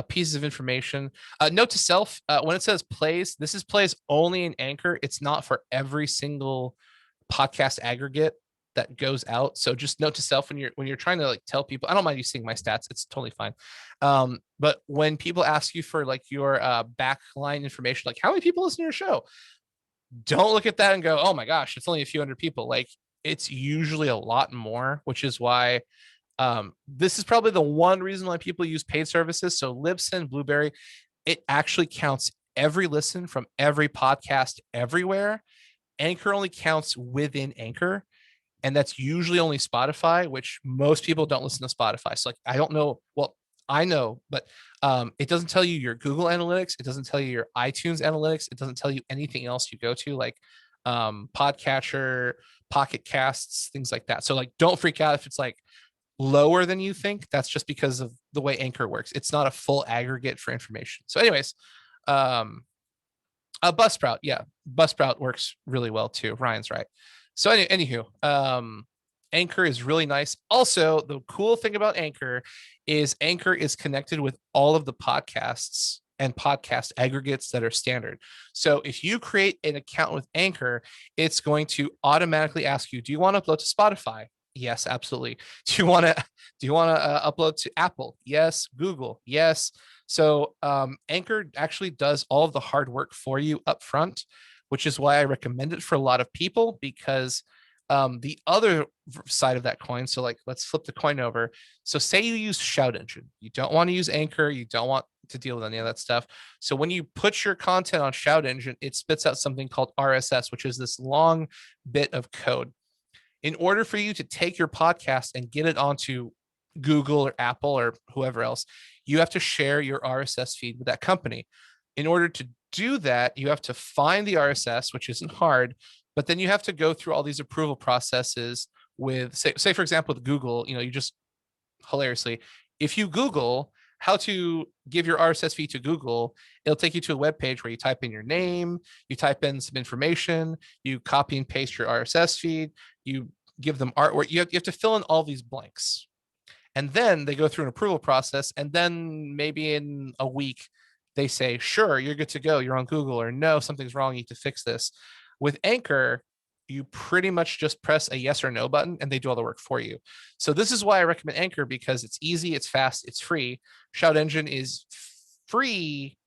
pieces of information. Note to self, when it says plays, this is plays only in Anchor. It's not for every single podcast aggregate that goes out. So just note to self when you're trying to like tell people, I don't mind you seeing my stats. It's totally fine. But when people ask you for like your backline information, like how many people listen to your show, don't look at that and go, oh my gosh, it's only a few hundred people. Like it's usually a lot more, which is why this is probably the one reason why people use paid services. So Libsyn, Blueberry, it actually counts every listen from every podcast everywhere. Anchor only counts within Anchor, and that's usually only Spotify, which most people don't listen to Spotify. So like I don't know. Well, I know, but it doesn't tell you your Google Analytics. It doesn't tell you your iTunes Analytics. It doesn't tell you anything else you go to, like Podcatcher, Pocket Casts, things like that. So like don't freak out if it's like lower than you think. That's just because of the way Anchor works. It's not a full aggregate for information. So anyways, Buzzsprout, yeah, Buzzsprout works really well too. Ryan's right. So anywho, Anchor is really nice. Also, the cool thing about Anchor is connected with all of the podcasts and podcast aggregates that are standard. So if you create an account with Anchor, it's going to automatically ask you, do you want to upload to Spotify? Yes, absolutely. Do you want to upload to Apple? Yes. Google? Yes. So Anchor actually does all of the hard work for you up front, which is why I recommend it for a lot of people, because the other side of that coin, so like let's flip the coin over. So say you use Shout Engine. You don't want to use Anchor. You don't want to deal with any of that stuff. So when you put your content on Shout Engine, it spits out something called RSS, which is this long bit of code. In order for you to take your podcast and get it onto Google or Apple or whoever else, you have to share your RSS feed with that company. In order to do that, you have to find the RSS, which isn't hard, but then you have to go through all these approval processes with, say for example, with Google, you just hilariously, if you Google how to give your RSS feed to Google, it'll take you to a web page where you type in your name, you type in some information, you copy and paste your RSS feed, you give them artwork. You have to fill in all these blanks. And then they go through an approval process. And then maybe in a week, they say, sure, you're good to go. You're on Google, or no, something's wrong. You need to fix this. With Anchor, you pretty much just press a yes or no button and they do all the work for you. So this is why I recommend Anchor, because it's easy, it's fast, it's free. Shout Engine is free,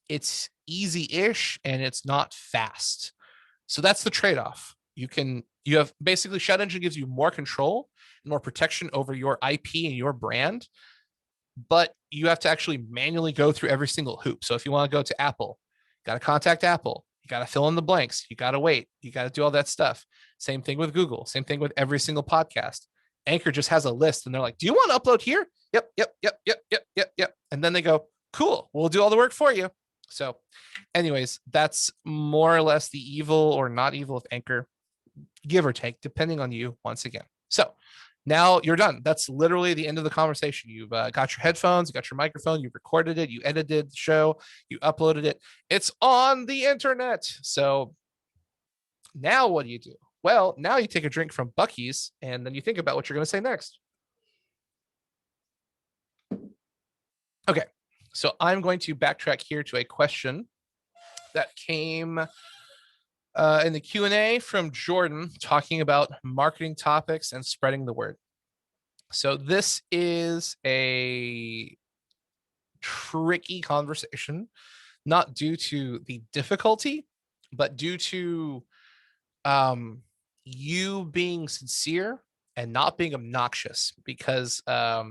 it's easy-ish, and it's not fast. So that's the trade-off. You have basically Shout Engine gives you more control and more protection over your IP and your brand, but you have to actually manually go through every single hoop. So if you want to go to Apple, you got to contact Apple. You got to fill in the blanks. You got to wait. You got to do all that stuff. Same thing with Google. Same thing with every single podcast. Anchor just has a list and they're like, do you want to upload here? Yep. And then they go, cool, we'll do all the work for you. So anyways, that's more or less the evil or not evil of Anchor, give or take, depending on you once again. So now you're done. That's literally the end of the conversation. You've got your headphones, you got your microphone, you recorded it, you edited the show, you uploaded it. It's on the internet. So now what do you do? Well, now you take a drink from Buc-ee's and then you think about what you're going to say next. Okay, so I'm going to backtrack here to a question that came in the Q&A from Jordan, talking about marketing topics and spreading the word. So this is a tricky conversation, not due to the difficulty, but due to you being sincere and not being obnoxious. Because I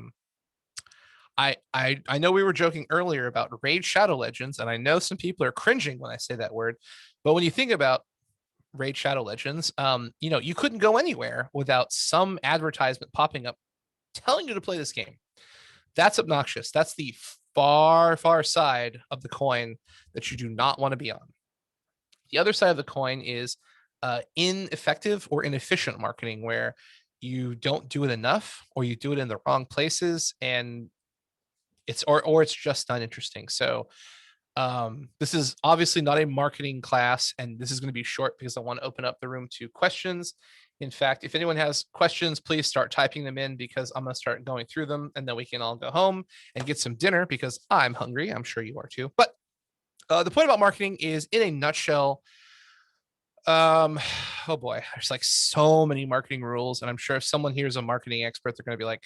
know we were joking earlier about Raid Shadow Legends, and I know some people are cringing when I say that word, but when you think about Raid Shadow Legends, you couldn't go anywhere without some advertisement popping up telling you to play this game. That's obnoxious. That's the far, far side of the coin that you do not want to be on. The other side of the coin is ineffective or inefficient marketing, where you don't do it enough, or you do it in the wrong places, and it's just not interesting. So this is obviously not a marketing class, and this is going to be short because I want to open up the room to questions In fact, if anyone has questions, please start typing them in because I'm going to start going through them and then we can all go home and get some dinner because I'm hungry. I'm sure you are too. But the point about marketing is, in a nutshell, oh boy, there's like so many marketing rules. And I'm sure if someone here is a marketing expert, they're going to be like,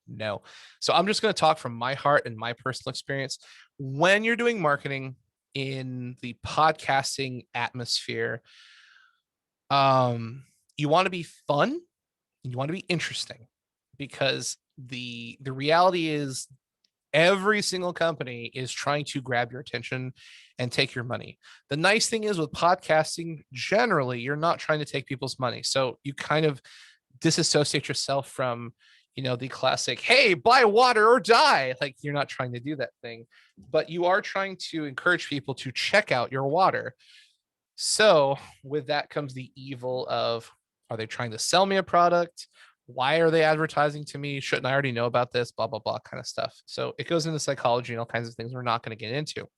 no. So I'm just going to talk from my heart and my personal experience. When you're doing marketing in the podcasting atmosphere, you want to be fun, you want to be interesting, because the reality is every single company is trying to grab your attention and take your money. The nice thing is with podcasting, generally, you're not trying to take people's money. So you kind of disassociate yourself from, the classic, hey, buy water or die. Like, you're not trying to do that thing, but you are trying to encourage people to check out your water. So with that comes the evil of, are they trying to sell me a product? Why are they advertising to me? Shouldn't I already know about this? Blah, blah, blah kind of stuff. So it goes into psychology and all kinds of things we're not going to get into.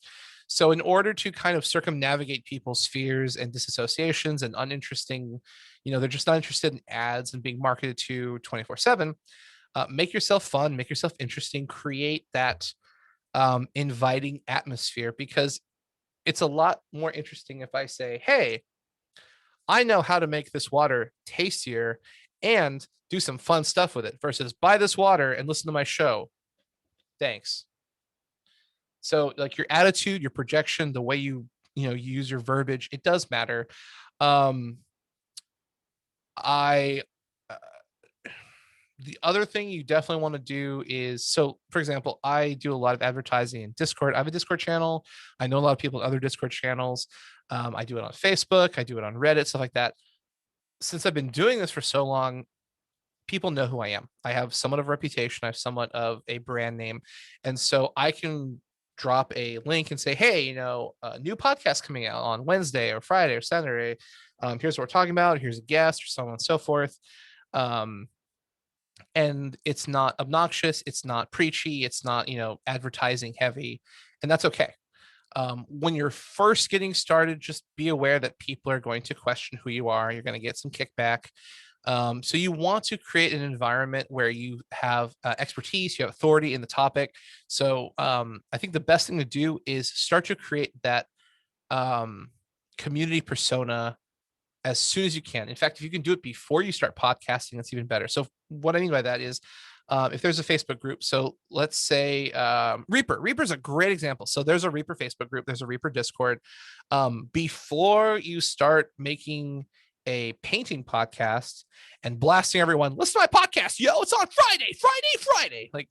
So in order to kind of circumnavigate people's fears and disassociations and uninteresting, they're just not interested in ads and being marketed to 24/7, make yourself fun, make yourself interesting, create that inviting atmosphere, because it's a lot more interesting if I say, hey, I know how to make this water tastier and do some fun stuff with it, versus buy this water and listen to my show. Thanks. So like your attitude, your projection, the way you use your verbiage, it does matter. I The other thing you definitely want to do is, so for example, I do a lot of advertising in Discord. I have a Discord channel. I know a lot of people in other Discord channels. I do it on Facebook. I do it on Reddit, stuff like that. Since I've been doing this for so long, people know who I am. I have somewhat of a reputation. I have somewhat of a brand name. And so I can drop a link and say, hey, a new podcast coming out on Wednesday or Friday or Saturday. Here's what we're talking about. Here's a guest, or so on and so forth. And it's not obnoxious. It's not preachy. It's not, advertising heavy. And that's okay. When you're first getting started, just be aware that people are going to question who you are. You're going to get some kickback. So you want to create an environment where you have expertise, you have authority in the topic. So I think the best thing to do is start to create that community persona as soon as you can. In fact, if you can do it before you start podcasting, that's even better. So what I mean by that is, if there's a Facebook group, so let's say Reaper's a great example. So there's a Reaper Facebook group, there's a Reaper Discord. Before you start making a painting podcast and blasting everyone, listen to my podcast, yo, it's on Friday. Like,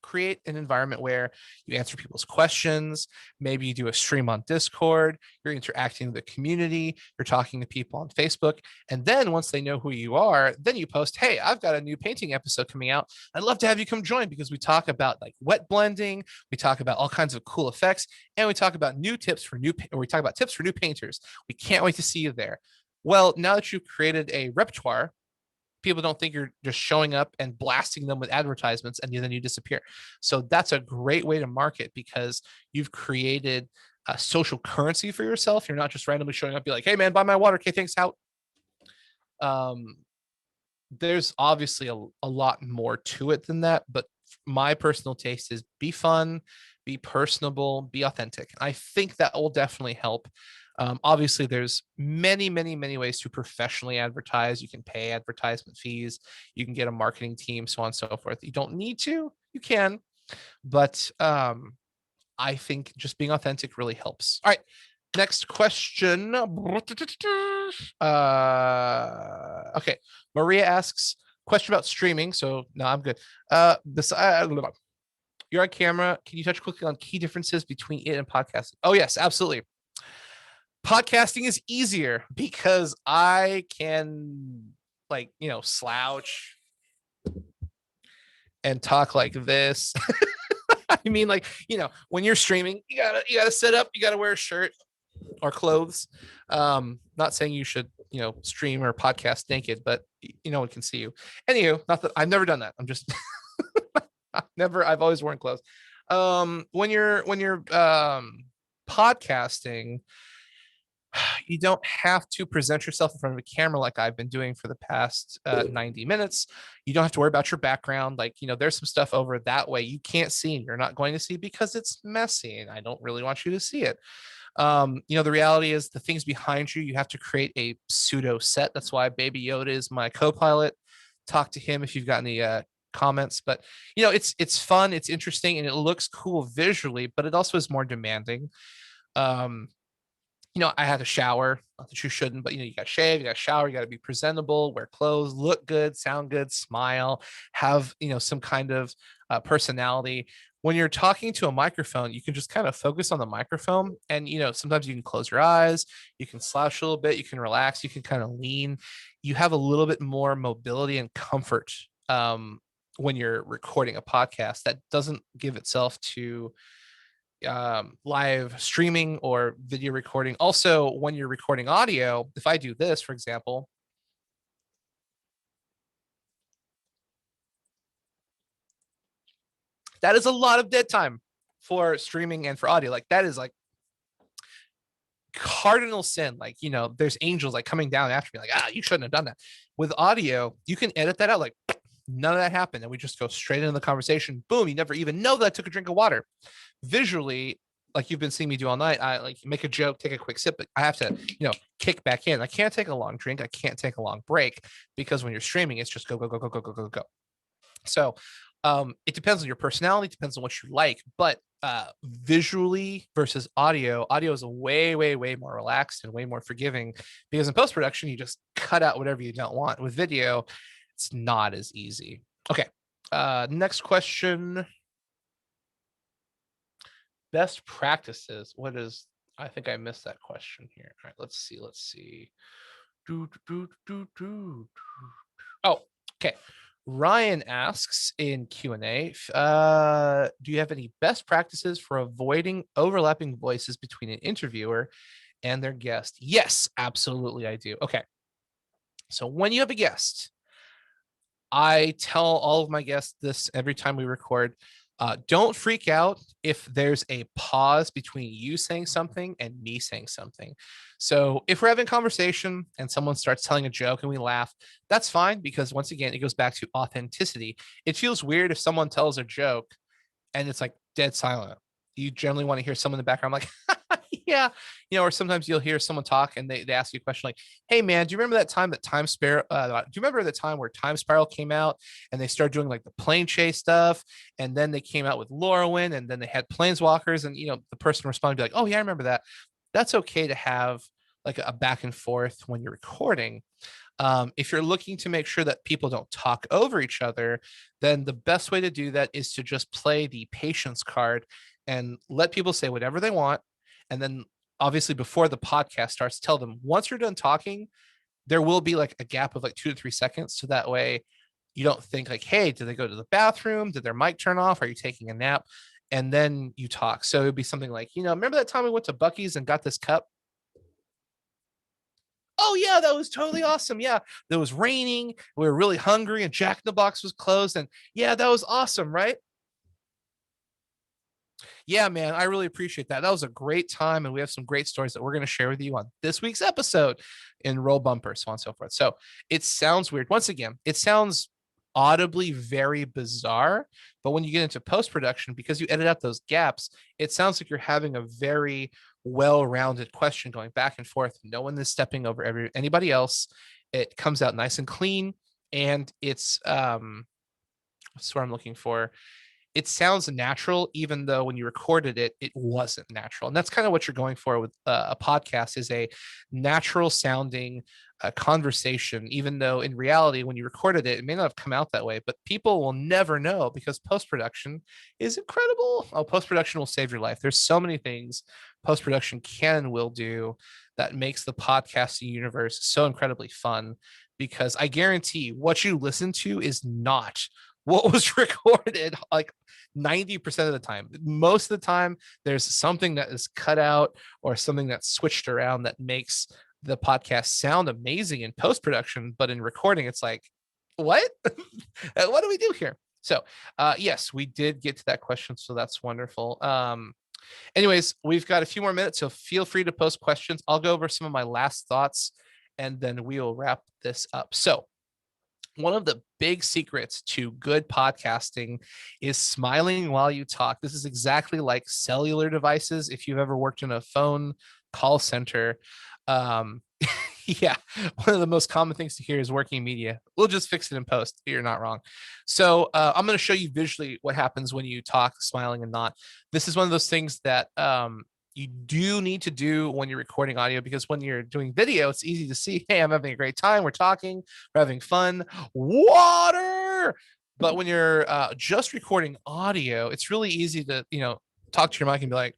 create an environment where you answer people's questions. Maybe you do a stream on Discord, you're interacting with the community, you're talking to people on Facebook. And then once they know who you are, then you post, hey, I've got a new painting episode coming out. I'd love to have you come join, because we talk about like wet blending, we talk about all kinds of cool effects, and we talk about tips for new painters. We can't wait to see you there. Well, now that you've created a repertoire, people don't think you're just showing up and blasting them with advertisements and then you disappear. So that's a great way to market, because you've created a social currency for yourself. You're not just randomly showing up, be like, hey man, buy my water. Okay, thanks. Out. There's obviously a lot more to it than that, but my personal taste is be fun, be personable, be authentic. I think that will definitely help. Obviously, there's many, many, many ways to professionally advertise. You can pay advertisement fees. You can get a marketing team, so on and so forth. You don't need to. You can. But I think just being authentic really helps. All right. Next question. Okay. Maria asks, question about streaming. So no, I'm good. You're on camera. Can you touch quickly on key differences between it and podcasting? Oh, yes, absolutely. Podcasting is easier because I can slouch and talk like this. I mean, when you're streaming, you gotta set up, you gotta wear a shirt or clothes. Not saying you should, stream or podcast naked, but no one can see you. Anywho, not that I've never done that. I'm just I've always worn clothes. When you're podcasting, You don't have to present yourself in front of a camera like I've been doing for the past 90 minutes. You don't have to worry about your background. Like, there's some stuff over that way you can't see and you're not going to see because it's messy and I don't really want you to see it. The reality is the things behind you, you have to create a pseudo set. That's why Baby Yoda is my co-pilot. Talk to him if you've got any comments, but it's fun, it's interesting, and it looks cool visually, but it also is more demanding. um I had to shower. Not that you shouldn't, but you got to shave, you got to shower, you got to be presentable, wear clothes, look good, sound good, smile, have some kind of personality. When you're talking to a microphone, you can just kind of focus on the microphone, and sometimes you can close your eyes, you can slouch a little bit, you can relax, you can kind of lean. You have a little bit more mobility and comfort when you're recording a podcast that doesn't give itself to live streaming or video recording. Also, when you're recording audio, if I do this, for example, that is a lot of dead time for streaming and for audio. Like that is like cardinal sin. Like, there's angels like coming down after me, like, you shouldn't have done that. With audio, you can edit that out. Like, none of that happened. And we just go straight into the conversation. Boom. You never even know that I took a drink of water. Visually, like you've been seeing me do all night, I like make a joke, take a quick sip, but I have to, kick back in. I can't take a long drink. I can't take a long break because when you're streaming, it's just go, go, go, go, go, go, go, go. So it depends on your personality, depends on what you like, but visually versus audio is a way, way, way more relaxed and way more forgiving because in post-production, you just cut out whatever you don't want. With video, it's not as easy. Okay. Next question. Best practices. I think I missed that question here. All right, let's see. Oh, okay. Ryan asks in Q&A, do you have any best practices for avoiding overlapping voices between an interviewer and their guest? Yes, absolutely, I do. Okay. So when you have a guest, I tell all of my guests this every time we record. Don't freak out if there's a pause between you saying something and me saying something. So if we're having a conversation and someone starts telling a joke and we laugh, that's fine because once again, it goes back to authenticity. It feels weird if someone tells a joke and it's like dead silent. You generally want to hear someone in the background like, yeah, or sometimes you'll hear someone talk and they ask you a question like, hey man, do you remember that time that Time Spiral, do you remember the time where Time Spiral came out and they started doing like the plane chase stuff? And then they came out with Lorwyn and then they had Planeswalkers and, the person responded be like, oh yeah, I remember that. That's okay to have like a back and forth when you're recording. If you're looking to make sure that people don't talk over each other, then the best way to do that is to just play the patience card and let people say whatever they want. And then obviously before the podcast starts, tell them once you're done talking, there will be like a gap of like 2 to 3 seconds. So that way you don't think like, hey, did they go to the bathroom? Did their mic turn off? Are you taking a nap? And then you talk. So it'd be something like, remember that time we went to Buc-ee's and got this cup? Oh yeah, that was totally awesome. Yeah, it was raining. We were really hungry, and Jack in the Box was closed. And yeah, that was awesome, right? Yeah, man, I really appreciate that. That was a great time, and we have some great stories that we're going to share with you on this week's episode in Roll Bumper, so on and so forth. So it sounds weird. Once again, it sounds audibly very bizarre, but when you get into post production, because you edit out those gaps, it sounds like you're having a very well-rounded question going back and forth. No one is stepping over anybody else. It comes out nice and clean, and it's what's what I'm looking for. It sounds natural, even though when you recorded it, it wasn't natural. And that's kind of what you're going for with a podcast is a natural sounding conversation, even though in reality, when you recorded it, it may not have come out that way, but people will never know because post-production is incredible. Oh, post-production will save your life. There's so many things post-production can and will do that makes the podcasting universe so incredibly fun because I guarantee what you listen to is not what was recorded like 90% of the time. Most of the time, there's something that is cut out or something that's switched around that makes the podcast sound amazing in post production. But in recording, it's like, what? What do we do here? So, yes, we did get to that question. So that's wonderful. Anyways, we've got a few more minutes, so feel free to post questions. I'll go over some of my last thoughts and then we will wrap this up. So, one of the big secrets to good podcasting is smiling while you talk. This is exactly like cellular devices. If you've ever worked in a phone call center, um, yeah, one of the most common things to hear is working media. We'll just fix it in post. You're not wrong. So I'm going to show you visually what happens when you talk, smiling and not. This is one of those things that you do need to do when you're recording audio, because when you're doing video, it's easy to see, hey, I'm having a great time. We're talking, we're having fun. Water. But when you're just recording audio, it's really easy to, talk to your mic and be like,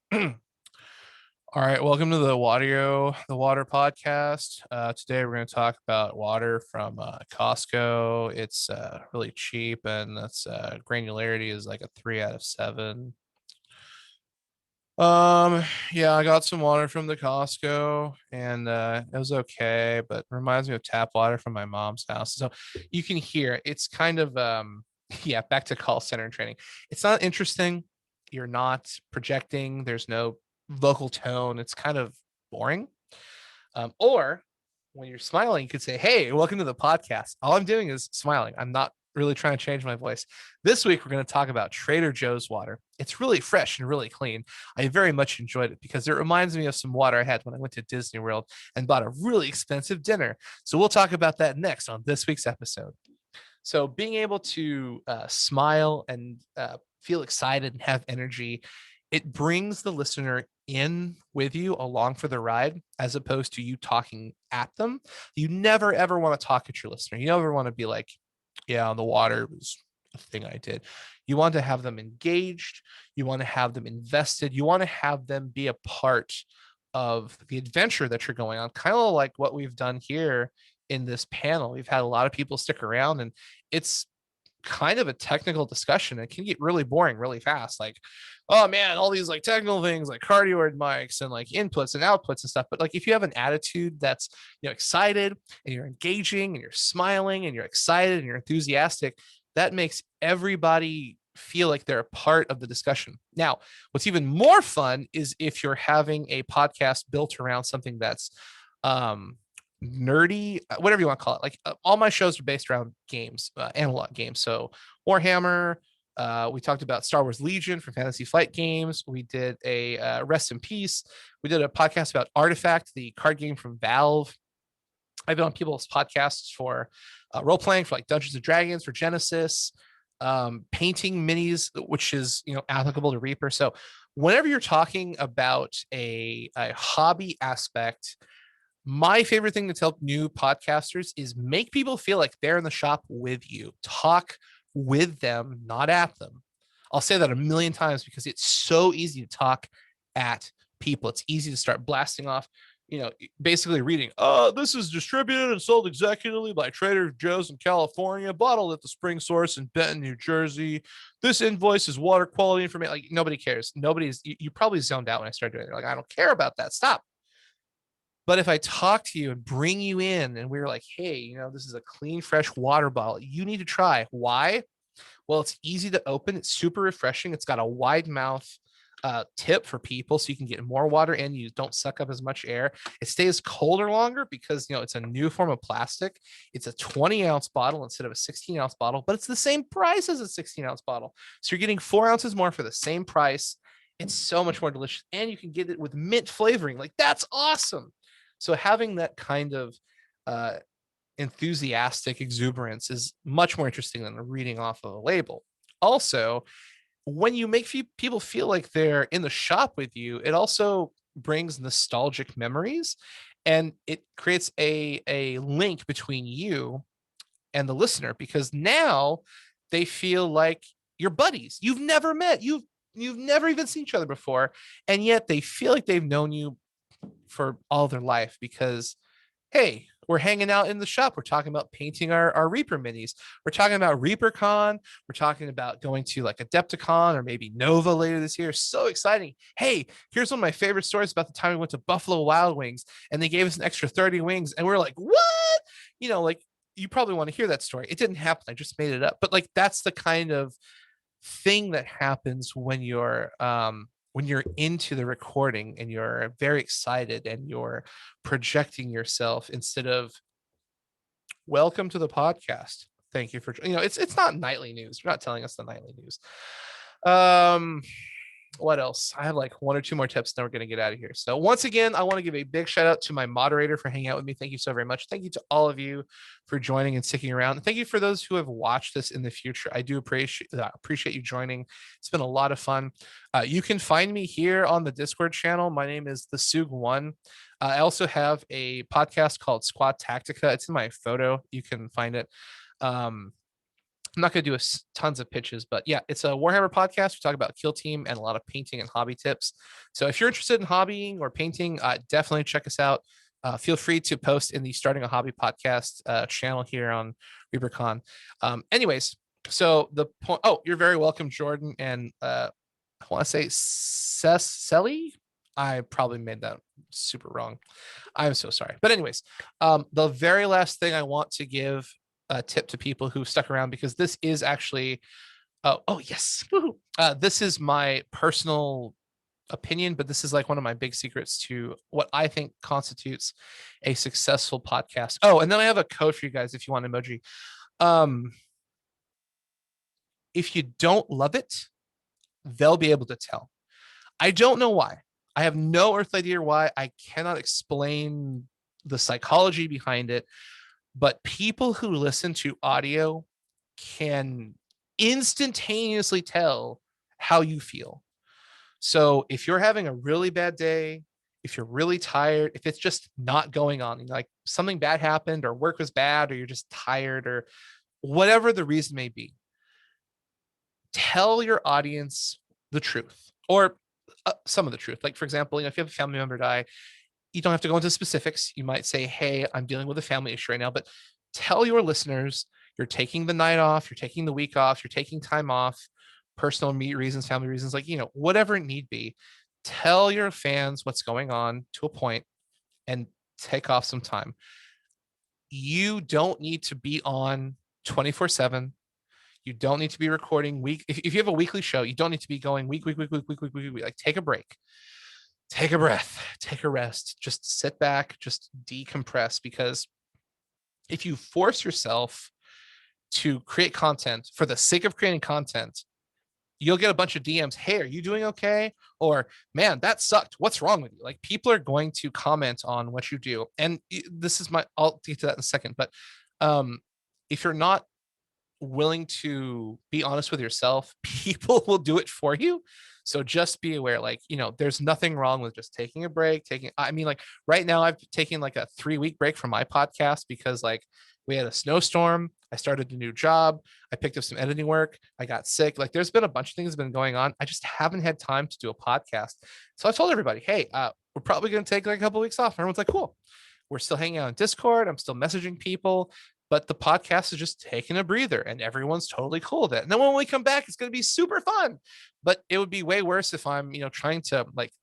all right, welcome to the Water podcast. Today we're going to talk about water from Costco. It's really cheap, and that's granularity is like a 3 out of 7. Yeah, I got some water from the Costco, and it was okay, but reminds me of tap water from my mom's house. So you can hear it's kind of yeah, back to call center training. It's not interesting. You're not projecting. There's no vocal tone. It's kind of boring. Or when you're smiling, you could say, hey, welcome to the podcast. All I'm doing is smiling. I'm not really trying to change my voice. This week, we're going to talk about Trader Joe's water. It's really fresh and really clean. I very much enjoyed it because it reminds me of some water I had when I went to Disney World and bought a really expensive dinner. So we'll talk about that next on this week's episode. So being able to smile and feel excited and have energy, it brings the listener in with you along for the ride, as opposed to you talking at them. You never ever want to talk at your listener. You never want to be like, yeah, the water was a thing I did. You want to have them engaged. You want to have them invested. You want to have them be a part of the adventure that you're going on, kind of like what we've done here in this panel. We've had a lot of people stick around, and it's kind of a technical discussion. It can get really boring really fast. Like, oh man, all these like technical things like cardioid mics and like inputs and outputs and stuff. But like if you have an attitude that's excited and you're engaging and you're smiling and you're excited and you're enthusiastic, that makes everybody feel like they're a part of the discussion. Now, what's even more fun is if you're having a podcast built around something that's nerdy, whatever you want to call it. Like all my shows are based around games, analog games. So Warhammer, we talked about Star Wars Legion for Fantasy Flight games. We did a Rest in Peace. We did a podcast about Artifact, the card game from Valve. I've been on people's podcasts for role playing for like Dungeons and Dragons for Genesis, painting minis, which is applicable to Reaper. So whenever you're talking about a hobby aspect, my favorite thing to tell new podcasters is make people feel like they're in the shop with you. Talk with them, not at them. I'll say that a million times because it's so easy to talk at people. It's easy to start blasting off, basically reading, this is distributed and sold executively by Trader Joe's in California, bottled at the Spring Source in Benton, New Jersey. This invoice is water quality information. Like nobody cares. You probably zoned out when I started doing it. Like, I don't care about that. Stop. But if I talk to you and bring you in and we're like, hey, this is a clean, fresh water bottle you need to try. Why? Well, it's easy to open. It's super refreshing. It's got a wide mouth tip for people so you can get more water in. You don't suck up as much air. It stays colder longer because, it's a new form of plastic. It's a 20-ounce bottle instead of a 16-ounce bottle, but it's the same price as a 16-ounce bottle. So you're getting 4 ounces more for the same price. It's so much more delicious. And you can get it with mint flavoring. Like, that's awesome. So having that kind of enthusiastic exuberance is much more interesting than reading off of a label. Also, when you make people feel like they're in the shop with you, it also brings nostalgic memories, and it creates a link between you and the listener, because now they feel like you're buddies. You've never met. You've never even seen each other before, and yet they feel like they've known you for all their life because, hey, we're hanging out in the shop. We're talking about painting our Reaper minis. We're talking about ReaperCon. We're talking about going to like Adepticon or maybe Nova later this year. So exciting. Hey, here's one of my favorite stories about the time we went to Buffalo Wild Wings and they gave us an extra 30 wings. And we're like, what? Like you probably want to hear that story. It didn't happen. I just made it up. But like, that's the kind of thing that happens when you're when you're into the recording and you're very excited and you're projecting yourself instead of welcome to the podcast. Thank you for, it's not nightly news. You're not telling us the nightly news. Um, what else? I have like one or two more tips, then we're going to get out of here. So once again, I want to give a big shout out to my moderator for hanging out with me. Thank you so very much. Thank you to all of you for joining and sticking around. And thank you for those who have watched this in the future. I do appreciate you joining. It's been a lot of fun. You can find me here on the Discord channel. My name is the Sug1. I also have a podcast called Squad Tactica. It's in my photo. You can find it. I'm not going to do tons of pitches, but yeah, it's a Warhammer podcast. We talk about Kill Team and a lot of painting and hobby tips. So if you're interested in hobbying or painting, definitely check us out. Feel free to post in the Starting a Hobby podcast channel here on ReaperCon. Anyways, so the point, you're very welcome, Jordan. And I want to say Cecily. I probably made that super wrong. I'm so sorry. But anyways, the very last thing I want to give a tip to people who stuck around, because this is actually yes, this is my personal opinion, but this is like one of my big secrets to what I think constitutes a successful podcast. And then I have a code for you guys if you want emoji. If you don't love it, they'll be able to tell. I don't know why. I have no earthly idea why. I cannot explain the psychology behind it. But people who listen to audio can instantaneously tell how you feel. So if you're having a really bad day, if you're really tired, if it's just not going on, like something bad happened or work was bad, or you're just tired, or whatever the reason may be, tell your audience the truth, or some of the truth. Like, for example, if you have a family member die, you don't have to go into specifics. You might say, hey, I'm dealing with a family issue right now, but tell your listeners you're taking the night off, you're taking the week off, you're taking time off, personal reasons, family reasons, like, whatever it need be. Tell your fans what's going on to a point and take off some time. You don't need to be on 24/7. You don't need to be recording if you have a weekly show, you don't need to be going week. Like, take a break. Take a breath, take a rest, just sit back, just decompress. Because if you force yourself to create content for the sake of creating content, you'll get a bunch of DMs. Hey, are you doing okay? Or, man, that sucked. What's wrong with you? Like, people are going to comment on what you do. And I'll get to that in a second. But if you're not willing to be honest with yourself, people will do it for you. So just be aware, like, there's nothing wrong with just taking a break, like right now I've taken like a 3-week break from my podcast because like we had a snowstorm. I started a new job. I picked up some editing work. I got sick. Like, there's been a bunch of things been going on. I just haven't had time to do a podcast. So I told everybody, hey, we're probably going to take like a couple of weeks off. Everyone's like, cool. We're still hanging out on Discord. I'm still messaging people. But the podcast is just taking a breather and everyone's totally cool with it. And then when we come back, it's going to be super fun. But it would be way worse if I'm, trying to like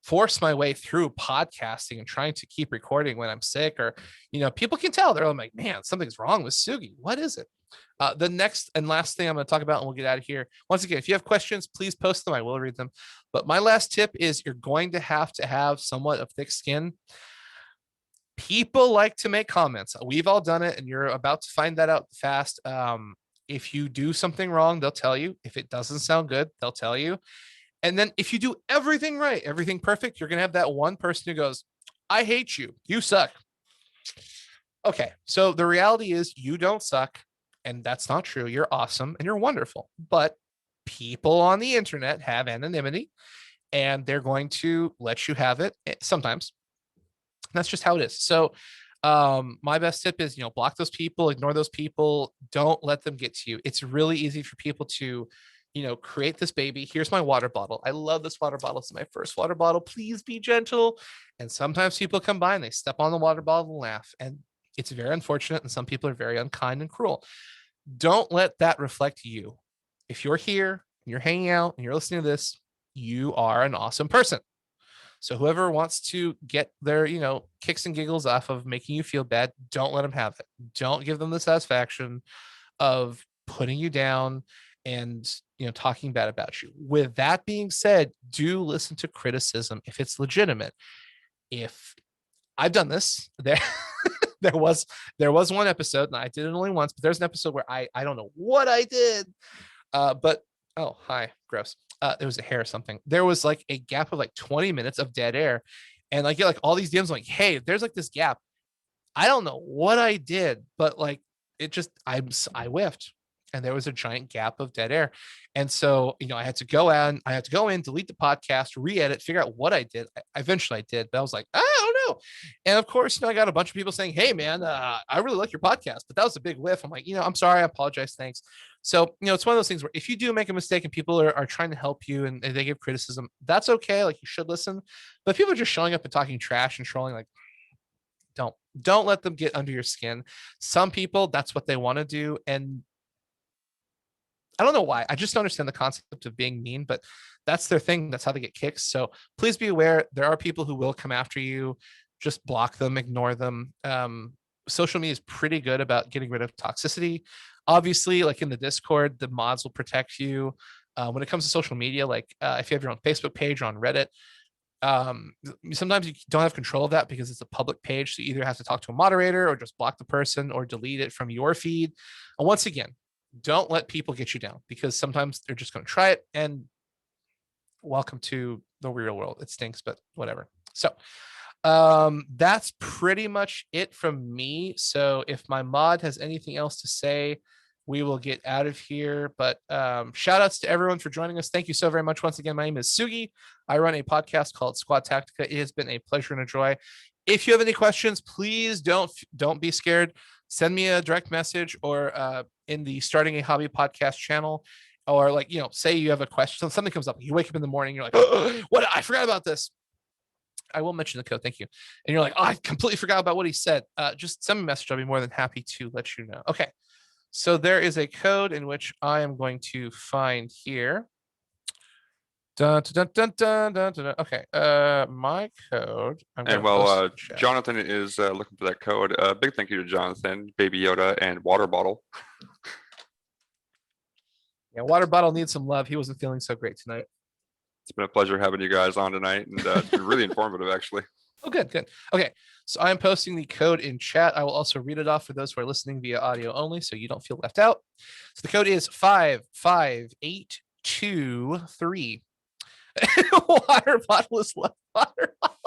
force my way through podcasting and trying to keep recording when I'm sick, or, people can tell. They're like, man, something's wrong with Sugi. What is it? The next and last thing I'm going to talk about, and we'll get out of here. Once again, if you have questions, please post them. I will read them. But my last tip is you're going to have somewhat of thick skin. People like to make comments. We've all done it, and you're about to find that out fast. If you do something wrong, they'll tell you. If it doesn't sound good, they'll tell you. And then if you do everything right, everything perfect, you're going to have that one person who goes, I hate you. You suck. Okay, so the reality is you don't suck, and that's not true. You're awesome, and you're wonderful. But people on the internet have anonymity, and they're going to let you have it sometimes. That's just how it is. So my best tip is, block those people, ignore those people. Don't let them get to you. It's really easy for people to, create this baby. Here's my water bottle. I love this water bottle. It's my first water bottle. Please be gentle. And sometimes people come by and they step on the water bottle and laugh. And it's very unfortunate. And some people are very unkind and cruel. Don't let that reflect you. If you're here, and you're hanging out, and you're listening to this, you are an awesome person. So whoever wants to get their, kicks and giggles off of making you feel bad, don't let them have it. Don't give them the satisfaction of putting you down and, talking bad about you. With that being said, do listen to criticism if it's legitimate. If I've done this, there was one episode, and I did it only once, but there's an episode where I don't know what I did. But oh, hi, gross. There was a hair or something. There was like a gap of like 20 minutes of dead air. And I get like all these DMs like, hey, there's like this gap. I don't know what I did, but like it just I whiffed, and there was a giant gap of dead air. And so, I had to go out, I had to go in, delete the podcast, re-edit, figure out what I did. Eventually I did, but I was like, I don't know. And of course, I got a bunch of people saying, hey man, I really like your podcast, but that was a big whiff. I'm like, I'm sorry, I apologize, thanks. So, it's one of those things where if you do make a mistake and people are trying to help you and they give criticism, that's okay. Like, you should listen. But people are just showing up and talking trash and trolling, like, don't let them get under your skin. Some people, that's what they want to do. And I don't know why. I just don't understand the concept of being mean, but that's their thing. That's how they get kicks. So please be aware, there are people who will come after you. Just block them, ignore them. Social media is pretty good about getting rid of toxicity. Obviously, like in the Discord, the mods will protect you. When it comes to social media, like if you have your own Facebook page or on Reddit, sometimes you don't have control of that because it's a public page. So you either have to talk to a moderator or just block the person or delete it from your feed. And once again, don't let people get you down, because sometimes they're just going to try it, and welcome to the real world. It stinks, but whatever. So that's pretty much it from me. So if my mod has anything else to say, we will get out of here. But shout outs to everyone for joining us. Thank you so very much. Once again, my name is Sugi. I run a podcast called Squad Tactica. It has been a pleasure and a joy. If you have any questions, please don't be scared. Send me a direct message or in the Starting a Hobby podcast channel, or like, say you have a question, something comes up, you wake up in the morning, you're like, oh, what? I forgot about this. I will mention the code. Thank you. And you're like, oh, I completely forgot about what he said. Just send me a message. I'll be more than happy to let you know. Okay. So there is a code in which I am going to find here. Dun, dun, dun, dun, dun, dun, dun. Okay. My code. And while Jonathan is looking for that code, big thank you to Jonathan, Baby Yoda, and Water Bottle. Yeah, Water Bottle needs some love. He wasn't feeling so great tonight. It's been a pleasure having you guys on tonight, and it's been really informative, actually. Oh, good. Okay, so I'm posting the code in chat. I will also read it off for those who are listening via audio only, so you don't feel left out. So the code is 55823. Water bottle is left. Water bottle.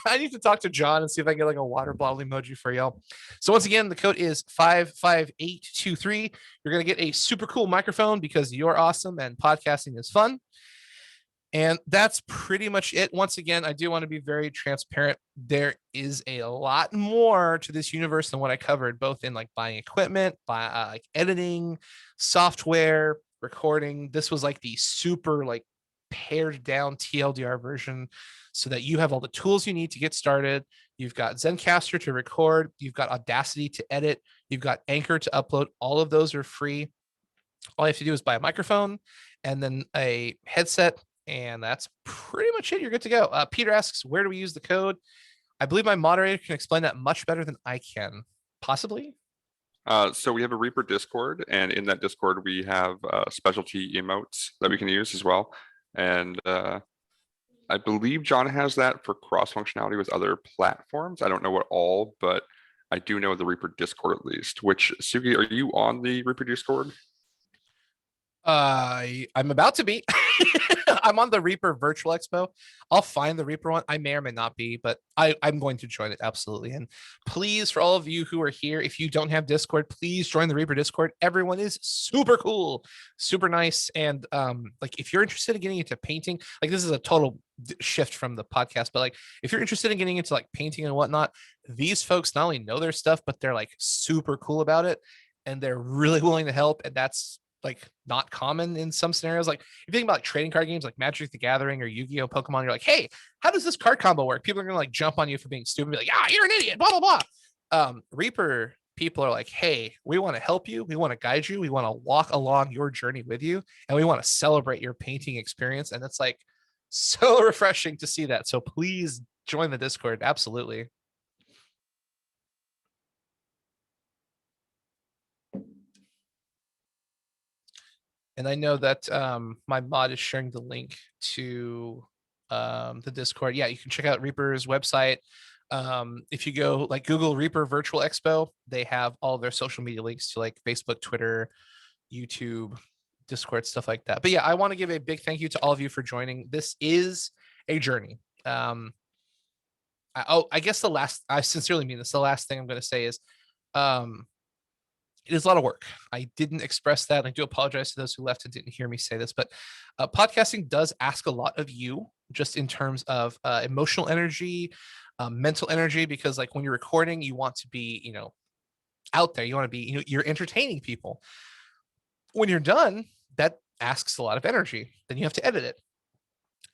I need to talk to John and see if I can get like a water bottle emoji for y'all. So once again, the code is 55823. You're going to get a super cool microphone because you're awesome and podcasting is fun. And that's pretty much it. Once again, I do want to be very transparent. There is a lot more to this universe than what I covered, both in like buying equipment, like editing, software, recording. This was like the super like pared down TLDR version so that you have all the tools you need to get started. You've got Zencaster to record. You've got Audacity to edit. You've got Anchor to upload. All of those are free. All you have to do is buy a microphone and then a headset. And that's pretty much it. You're good to go. Peter asks, where do we use the code? I believe my moderator can explain that much better than I can, possibly. So we have a Reaper Discord, and in that Discord, we have specialty emotes that we can use as well. And I believe John has that for cross functionality with other platforms. I don't know what all, but I do know the Reaper Discord at least. Which, Sugi, are you on the Reaper Discord? I'm about to be. I'm on the Reaper Virtual Expo. I'll find the Reaper one. I may or may not be, but I'm going to join it, absolutely. And please, for all of you who are here, if you don't have Discord, please join the Reaper Discord. Everyone is super cool, super nice. And like if you're interested in getting into painting, like this is a total shift from the podcast, but like if you're interested in getting into like painting and whatnot, these folks not only know their stuff, but they're like super cool about it. And they're really willing to help. And that's like not common in some scenarios. Like if you think about like trading card games like Magic the Gathering or Yu-Gi-Oh, Pokemon, you're like, hey, how does this card combo work? People are gonna like jump on you for being stupid, be like, ah, you're an idiot, blah blah blah. Reaper people are like, hey, we want to help you, we want to guide you, we want to walk along your journey with you, and we want to celebrate your painting experience. And it's like so refreshing to see that. So please join the Discord. Absolutely. And I know that my mod is sharing the link to the Discord. Yeah, you can check out Reaper's website. If you go like Google Reaper Virtual Expo, they have all their social media links to like Facebook, Twitter, YouTube, Discord, stuff like that. But yeah, I want to give a big thank you to all of you for joining. This is a journey. I guess I sincerely mean this. The last thing I'm going to say is, it is a lot of work. I didn't express that. I do apologize to those who left and didn't hear me say this, but podcasting does ask a lot of you, just in terms of emotional energy, mental energy, because like when you're recording, you want to be, out there. You want to be, you're entertaining people. When you're done, that asks a lot of energy. Then you have to edit it.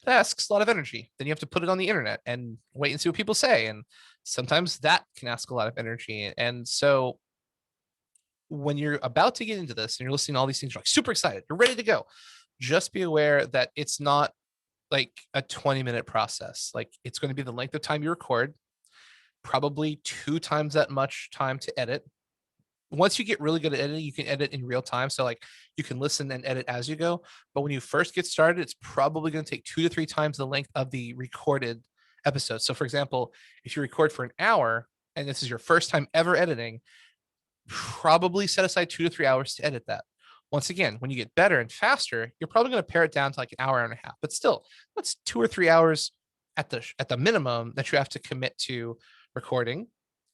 That asks a lot of energy. Then you have to put it on the internet and wait and see what people say. And sometimes that can ask a lot of energy. And so when you're about to get into this and you're listening to all these things, you're like super excited, you're ready to go. Just be aware that it's not like a 20-minute process. Like it's going to be the length of time you record, probably 2 times that much time to edit. Once you get really good at editing, you can edit in real time. So like you can listen and edit as you go. But when you first get started, it's probably going to take 2 to 3 times the length of the recorded episode. So for example, if you record for an hour and this is your first time ever editing, probably set aside 2 to 3 hours to edit that. Once again, when you get better and faster, you're probably going to pare it down to like an hour and a half. But still, that's 2 or 3 hours at the minimum that you have to commit to recording,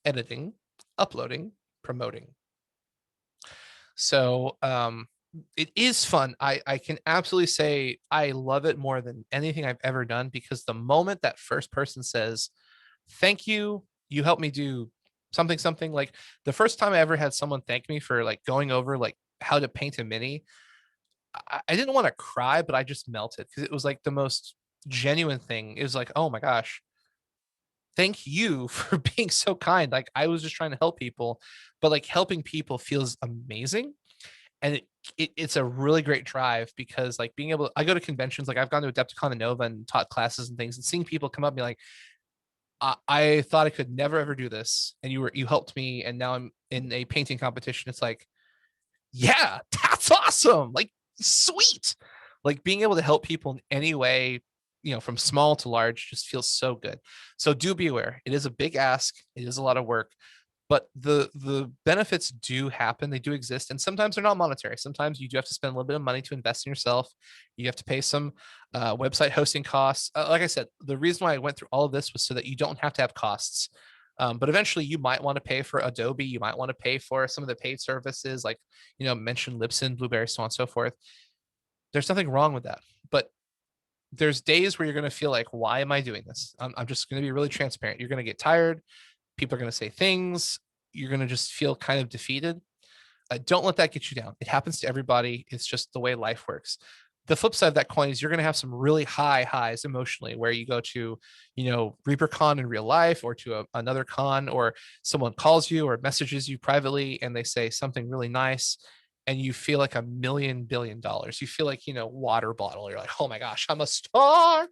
editing, uploading, promoting. So it is fun. I can absolutely say I love it more than anything I've ever done, because the moment that first person says, thank you, you helped me do something, like the first time I ever had someone thank me for like going over like how to paint a mini, I didn't want to cry, but I just melted because it was like the most genuine thing. It was like, oh my gosh, thank you for being so kind. Like I was just trying to help people, but like helping people feels amazing. And it's a really great drive, because like being able I go to conventions, like I've gone to Adepticon and Nova and taught classes and things, and seeing people come up and be like, I thought I could never ever do this, and you helped me, and now I'm in a painting competition. It's like, yeah, that's awesome. Like, sweet. Like being able to help people in any way, from small to large, just feels so good. So do be aware. It is a big ask. It is a lot of work, but the benefits do happen. They do exist, and sometimes they're not monetary. Sometimes you do have to spend a little bit of money to invest in yourself. You have to pay some website hosting costs. Like I said, the reason why I went through all of this was so that you don't have to have costs. But eventually you might want to pay for Adobe. You might want to pay for some of the paid services, like, mention Libsyn, Blueberry, so on and so forth. There's nothing wrong with that. But there's days where you're going to feel like, why am I doing this? I'm just going to be really transparent. You're going to get tired. People are going to say things. You're going to just feel kind of defeated. Don't let that get you down. It happens to everybody. It's just the way life works. The flip side of that coin is you're going to have some really high highs emotionally, where you go to, ReaperCon in real life, or to another con, or someone calls you or messages you privately and they say something really nice, and you feel like $1 million billion. You feel like, water bottle. You're like, oh my gosh, I'm a star.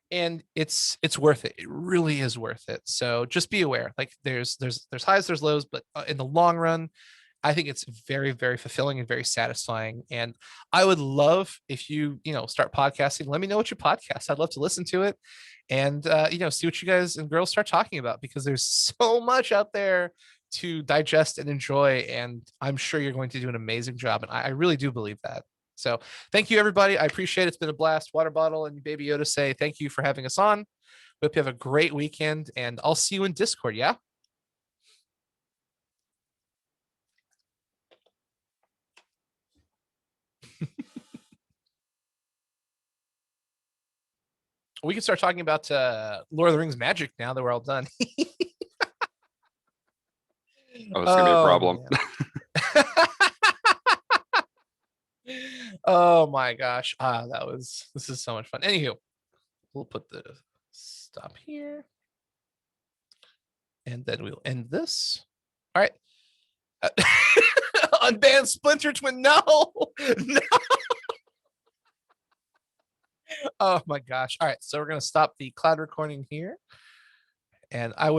And it's worth it. It really is worth it. So just be aware. Like there's highs, there's lows, but in the long run, I think it's very, very fulfilling and very satisfying. And I would love if you, start podcasting. Let me know what you podcast. I'd love to listen to it, and see what you guys and girls start talking about, because there's so much out there to digest and enjoy. And I'm sure you're going to do an amazing job. And I really do believe that. So thank you, everybody. I appreciate it. It's been a blast. Water Bottle and Baby Yoda say thank you for having us on. Hope you have a great weekend, and I'll see you in Discord. Yeah. We can start talking about Lord of the Rings magic now that we're all done. Oh, this is gonna be a problem. Oh my gosh. This is so much fun. Anywho, we'll put the stop here. And then we'll end this. All right. Unbanned Splinter Twin. No. No. Oh my gosh. All right. So we're going to stop the cloud recording here. And I would